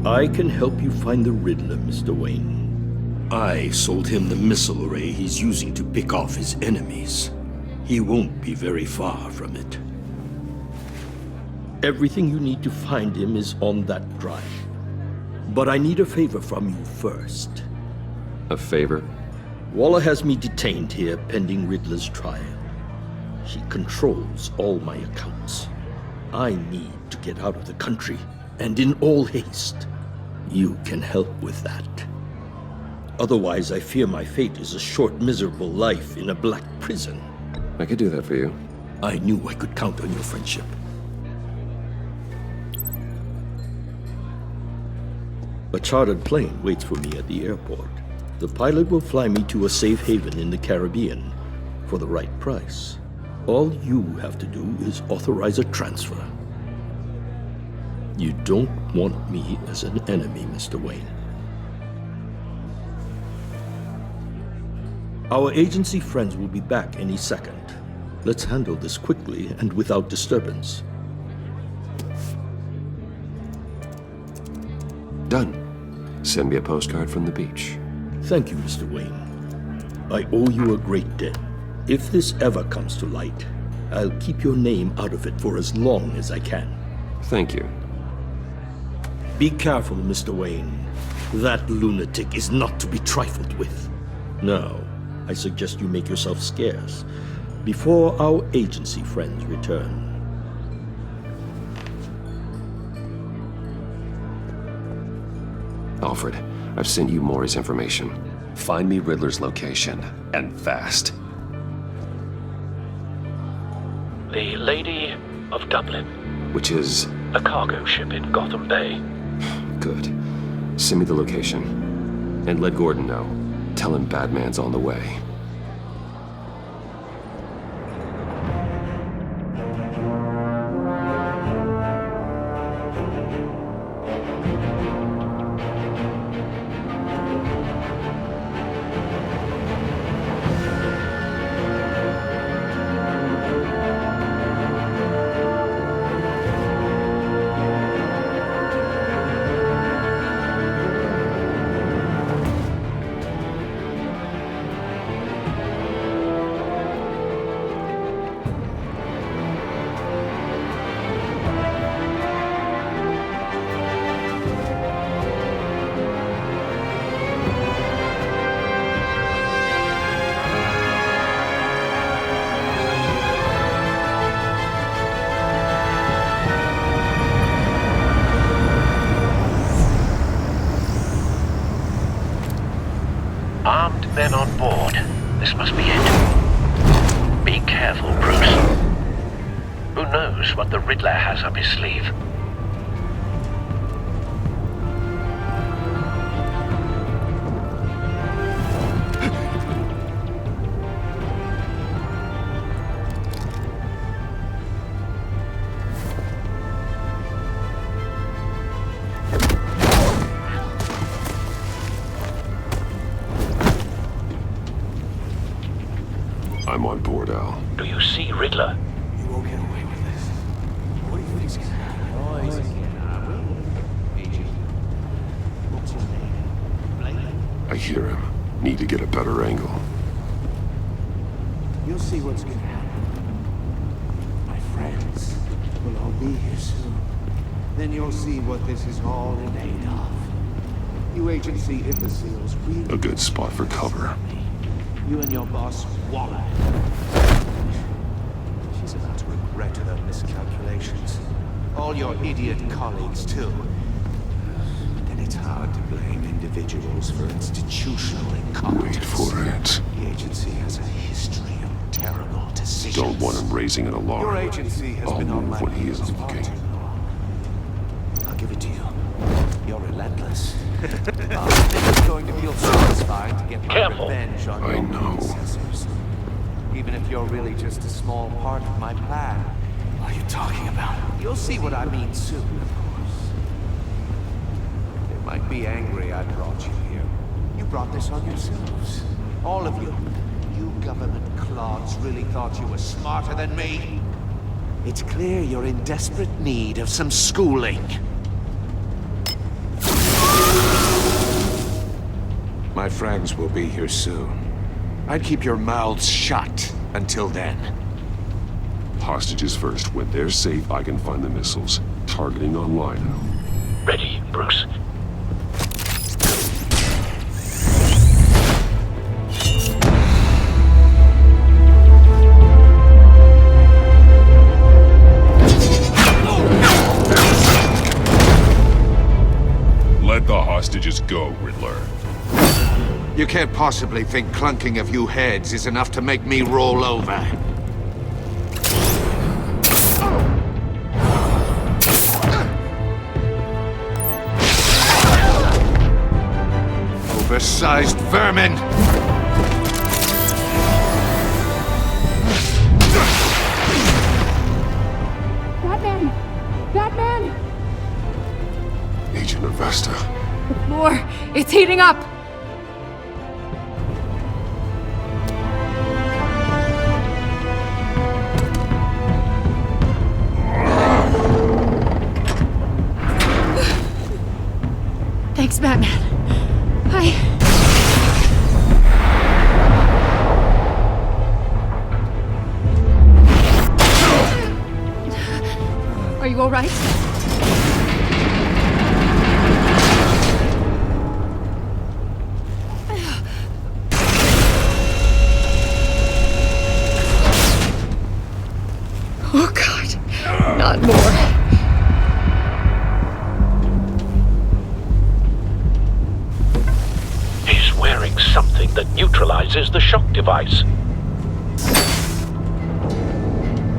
S7: I can help you find the Riddler, Mr. Wayne. I sold him the missile array he's using to pick off his enemies. He won't be very far from it. Everything you need to find him is on that drive. But I need a favor from you first.
S1: A favor?
S7: Waller has me detained here pending Riddler's trial. She controls all my accounts. I need to get out of the country, and in all haste. You can help with that. Otherwise, I fear my fate is a short, miserable life in a black prison.
S1: I could do that for you.
S7: I knew I could count on your friendship. A chartered plane waits for me at the airport. The pilot will fly me to a safe haven in the Caribbean for the right price. All you have to do is authorize a transfer. You don't want me as an enemy, Mr. Wayne. Our agency friends will be back any second. Let's handle this quickly and without disturbance.
S1: Done. Send me a postcard from the beach.
S7: Thank you, Mr. Wayne. I owe you a great debt. If this ever comes to light, I'll keep your name out of it for as long as I can.
S1: Thank you.
S7: Be careful, Mr. Wayne. That lunatic is not to be trifled with. Now, I suggest you make yourself scarce before our agency friends return.
S1: Alfred, I've sent you Maury's information. Find me Riddler's location, and fast.
S4: The Lady of Dublin.
S1: Which is?
S4: A cargo ship in Gotham Bay.
S1: Good. Send me the location. And let Gordon know. Tell him Batman's on the way.
S4: knows what the Riddler has up his sleeve.
S1: I'm on board, Al.
S4: Do you see Riddler?
S17: You won't get away with this. What do you think's gonna happen? Agent, what's your name?
S1: I hear him. Need to get a better angle.
S8: You'll see what's gonna happen. My friends will all be here soon. Then you'll see what this is all in aid of. You agency imbeciles really...
S1: A good spot for cover.
S8: You and your boss, Waller. She's about to regret her miscalculations. All your idiot colleagues, too. Then it's hard to blame individuals for institutional incompetence.
S1: Wait for it.
S8: The agency has a history of terrible decisions.
S1: Don't want him raising an alarm.
S8: Your agency has
S1: I'll
S8: been on
S1: move
S8: my
S1: when he
S8: heels
S1: isn't
S8: far
S1: looking.
S8: too long. I'll give it to you. You're relentless. I think it's going to feel satisfying to get my revenge on your predecessors. Even if you're really just a small part of my plan.
S17: What are you talking about?
S8: You'll see what I mean soon, of course. They might be angry I brought you here. You brought this on yourselves. All of you. You government clods really thought you were smarter than me? It's clear you're in desperate need of some schooling. My friends will be here soon. I'd keep your mouths shut until then.
S1: Hostages first. When they're safe, I can find the missiles. Targeting online now.
S4: Ready, Bruce.
S9: Let the hostages go, Riddler.
S8: You can't possibly think clunking a few heads is enough to make me roll over. Oversized vermin!
S22: Batman! Batman!
S1: Agent Avesta.
S22: More! It's heating up! Thanks, Batman. Are you all right? Oh, God. Not more.
S4: He's wearing something that neutralizes the shock device.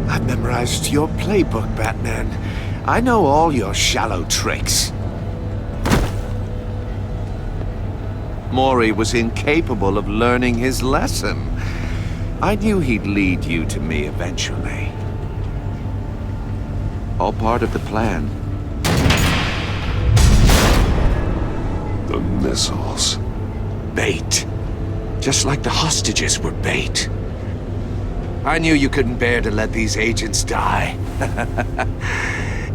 S8: I've memorized your playbook, Batman. I know all your shallow tricks. Mori was incapable of learning his lesson. I knew he'd lead you to me eventually. All part of the plan.
S1: The missiles.
S8: Bait. Just like the hostages were bait. I knew you couldn't bear to let these agents die.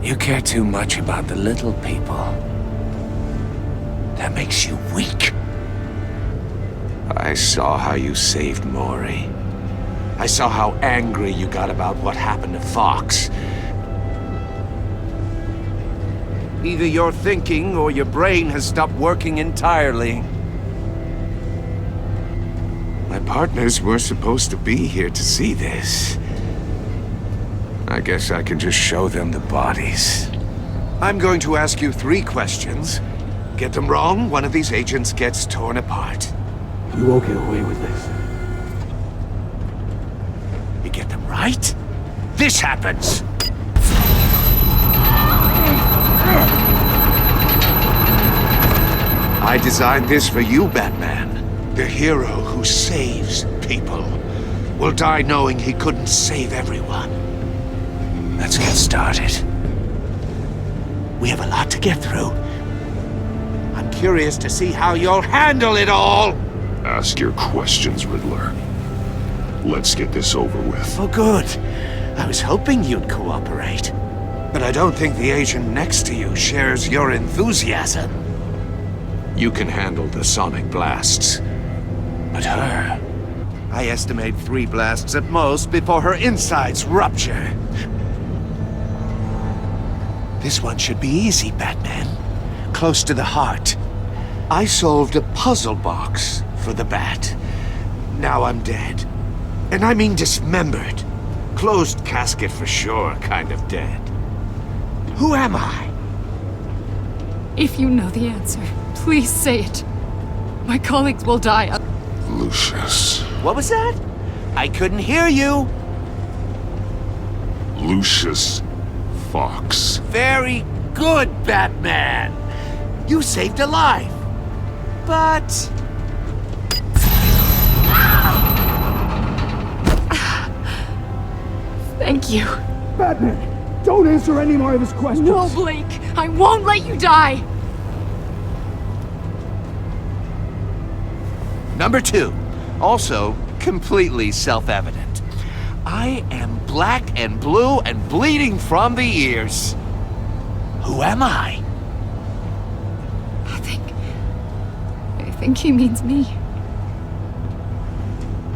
S8: You care too much about the little people. That makes you weak. I saw how you saved Mori. I saw how angry you got about what happened to Fox. Either your thinking or your brain has stopped working entirely. My partners were supposed to be here to see this. I guess I can just show them the bodies. I'm going to ask you 3 questions. Get them wrong, one of these agents gets torn apart.
S17: You won't get away with this.
S8: You get them right, this happens! I designed this for you, Batman. The hero who saves people will die knowing he couldn't save everyone. Let's get started. We have a lot to get through. I'm curious to see how you'll handle it all.
S9: Ask your questions, Riddler. Let's get this over with.
S8: Oh, good. I was hoping you'd cooperate. But I don't think the agent next to you shares your enthusiasm. You can handle the sonic blasts. But her... I estimate 3 blasts at most before her insides rupture. This one should be easy, Batman. Close to the heart. I solved a puzzle box for the Bat. Now I'm dead. And I mean dismembered. Closed casket for sure, kind of dead. Who am I?
S22: If you know the answer, please say it. My colleagues will die.
S9: Lucius.
S8: What was that? I couldn't hear you.
S9: Lucius Fox.
S8: Very good, Batman. You saved a life. But...
S22: Thank you.
S3: Batman, don't answer any more of his questions.
S22: No, Blake. I won't let you die.
S8: Number 2. Also, completely self-evident. I am black and blue and bleeding from the ears. Who am I?
S22: I think he means me.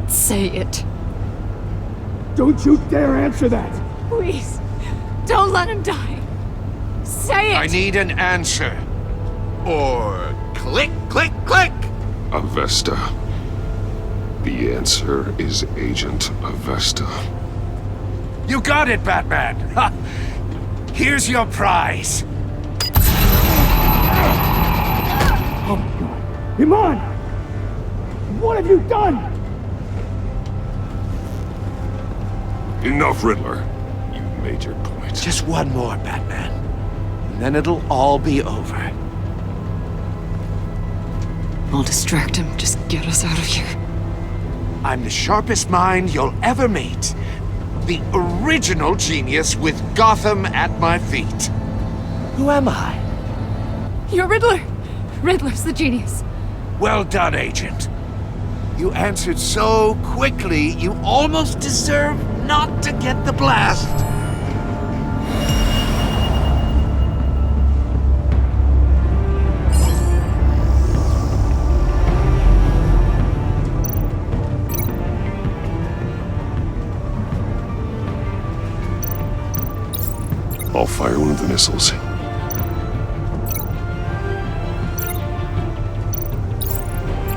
S22: Say it.
S3: Don't you dare answer that!
S22: Please, don't let him die. Say it!
S8: I need an answer. Or click, click, click!
S9: Avesta. The answer is Agent Avesta.
S8: You got it, Batman! Ha! Here's your prize.
S3: Oh my god. Iman! What have you done?
S9: Enough, Riddler. You've made your point.
S8: Just one more, Batman. And then it'll all be over.
S22: I'll distract him. Just get us out of here.
S8: I'm the sharpest mind you'll ever meet. The original genius with Gotham at my feet. Who am I?
S22: You're Riddler. Riddler's the genius.
S8: Well done, Agent. You answered so quickly, you almost deserve not to get the blast.
S9: I'll fire one of the missiles.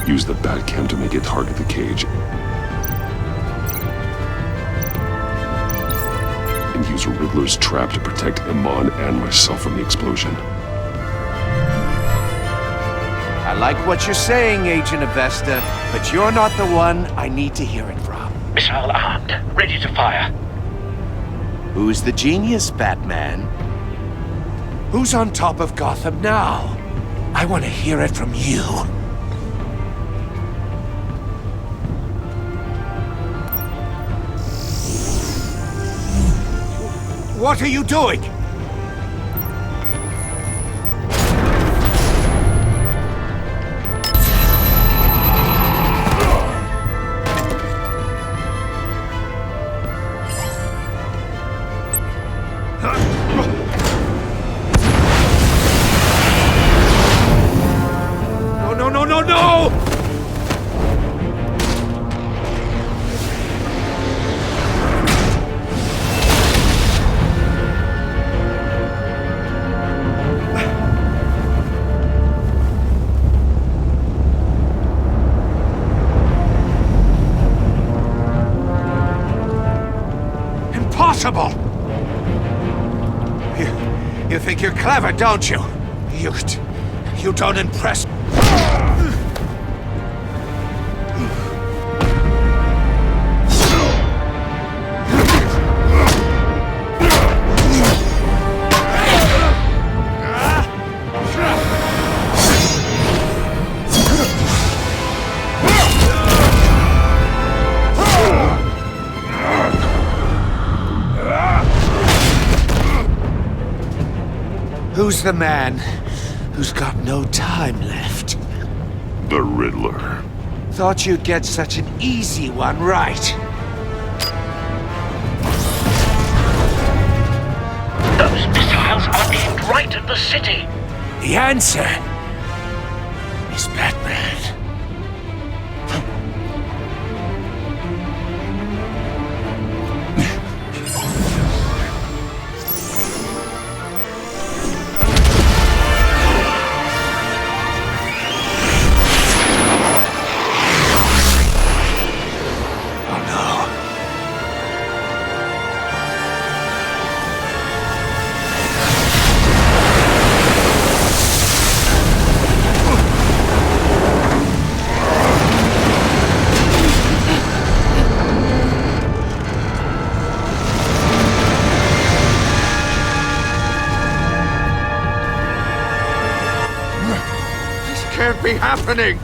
S9: Use the Batcam to make it target the cage. And use Riddler's trap to protect Iman and myself from the explosion.
S8: I like what you're saying, Agent Avesta, but you're not the one I need to hear it from.
S19: Missile armed, ready to fire.
S8: Who's the genius, Batman? Who's on top of Gotham now? I want to hear it from you. What are you doing? No! Impossible! You think you're clever, don't you? You don't impress. Who's the man who's got no time left?
S9: The Riddler.
S8: Thought you'd get such an easy one right.
S4: Those missiles are aimed right at the city.
S8: The answer is Batman.
S14: Can't be happening!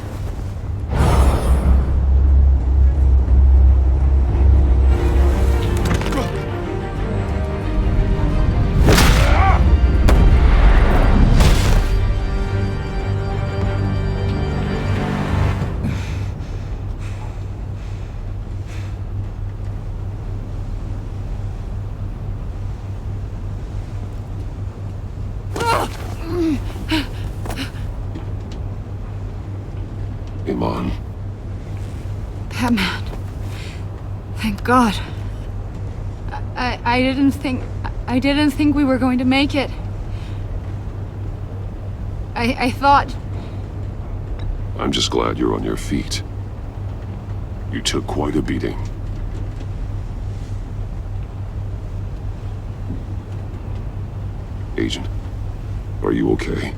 S9: Iman.
S22: Batman. Thank God. I didn't think we were going to make it. I thought...
S9: I'm just glad you're on your feet. You took quite a beating. Agent, are you okay?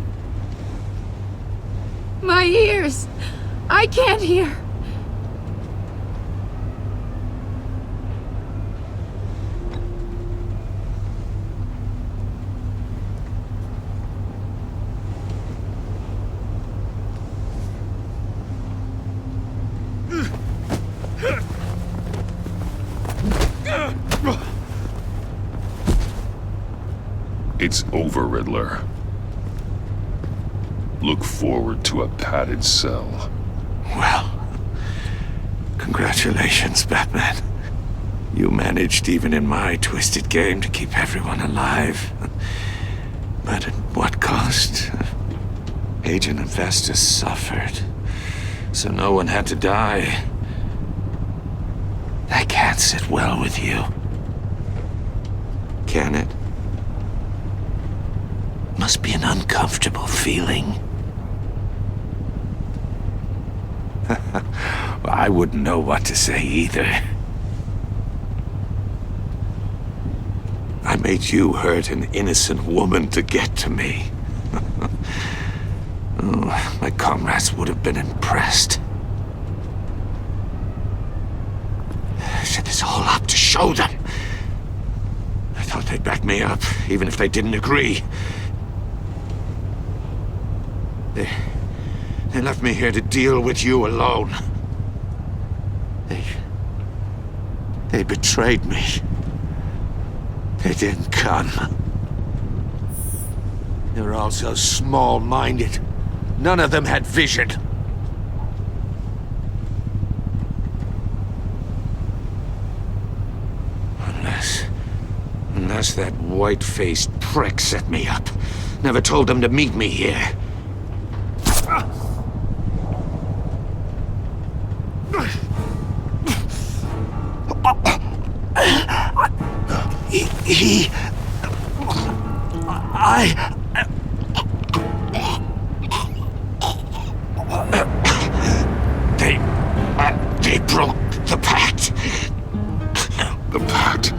S22: My ears! I can't hear!
S9: It's over, Riddler. Look forward to a padded cell.
S14: Well, congratulations, Batman. You managed, even in my twisted game, to keep everyone alive. But at what cost? Agent Infestus suffered, so no one had to die. That can't sit well with you. Can it? Must be an uncomfortable feeling. Well, I wouldn't know what to say either. I made you hurt an innocent woman to get to me. Oh, my comrades would have been impressed. I set this all up to show them. I thought they'd back me up, even if they didn't agree. They left me here to deal with you alone. They betrayed me. They didn't come. They were all so small-minded. None of them had vision. Unless that white-faced prick set me up. Never told them to meet me here. They broke the pact.
S9: The pact?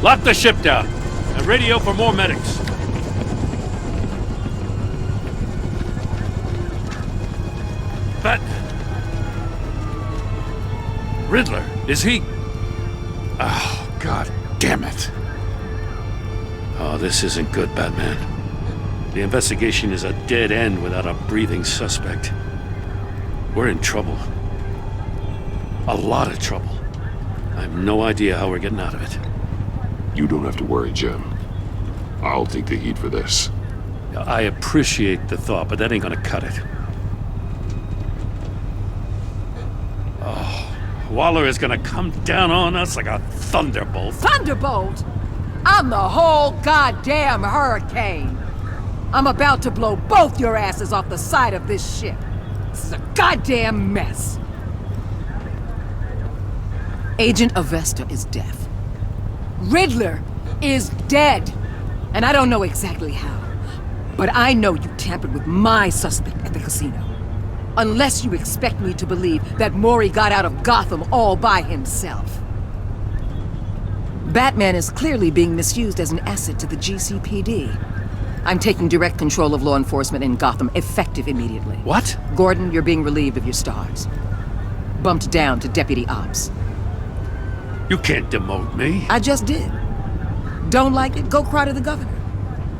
S10: Lock the ship down. And radio for more medics. But... Riddler, is he... Oh, God damn it. Oh, this isn't good, Batman. The investigation is a dead end without a breathing suspect. We're in trouble. A lot of trouble. I have no idea how we're getting out of it.
S9: You don't have to worry, Jim. I'll take the heat for this.
S10: I appreciate the thought, but that ain't gonna cut it. Oh, Waller is gonna come down on us like a thunderbolt.
S11: Thunderbolt? I'm the whole goddamn hurricane. I'm about to blow both your asses off the side of this ship. This is a goddamn mess. Agent Avesta is deaf. Riddler is dead. And I don't know exactly how. But I know you tampered with my suspect at the casino. Unless you expect me to believe that Mori got out of Gotham all by himself. Batman is clearly being misused as an asset to the GCPD. I'm taking direct control of law enforcement in Gotham, effective immediately.
S10: What?
S11: Gordon, you're being relieved of your stars. Bumped down to Deputy Ops.
S10: You can't demote me.
S11: I just did. Don't like it? Go cry to the governor.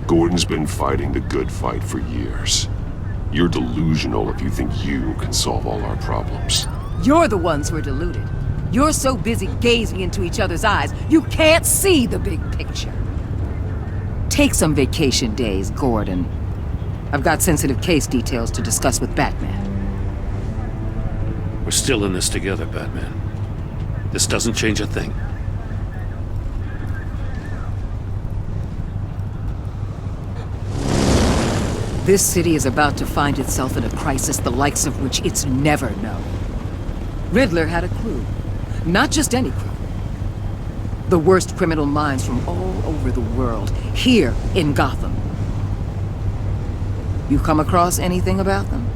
S9: Gordon's been fighting the good fight for years. You're delusional if you think you can solve all our problems.
S11: You're the ones who are deluded. You're so busy gazing into each other's eyes, you can't see the big picture. Take some vacation days, Gordon. I've got sensitive case details to discuss with Batman.
S10: We're still in this together, Batman. This doesn't change a thing.
S11: This city is about to find itself in a crisis the likes of which it's never known. Riddler had a crew. Not just any crew. The worst criminal minds from all over the world, here in Gotham. You come across anything about them?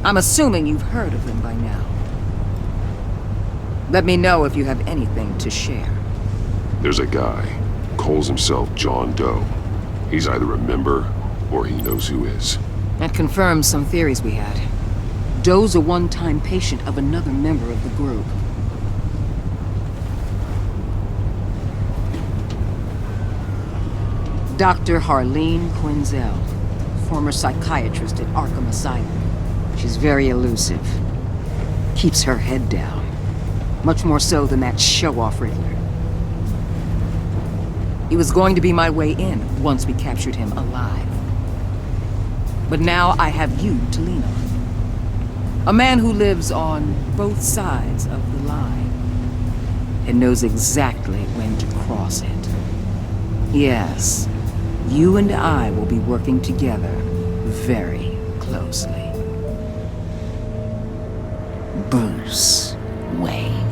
S11: I'm assuming you've heard of them by now. Let me know if you have anything to share.
S9: There's a guy, calls himself John Doe. He's either a member or he knows who is.
S11: That confirms some theories we had. Doe's a one-time patient of another member of the group. Dr. Harleen Quinzel, former psychiatrist at Arkham Asylum. She's very elusive. Keeps her head down. Much more so than that show-off Riddler. He was going to be my way in once we captured him alive. But now I have you to lean on. A man who lives on both sides of the line and knows exactly when to cross it. Yes, you and I will be working together very closely. Bruce Wayne.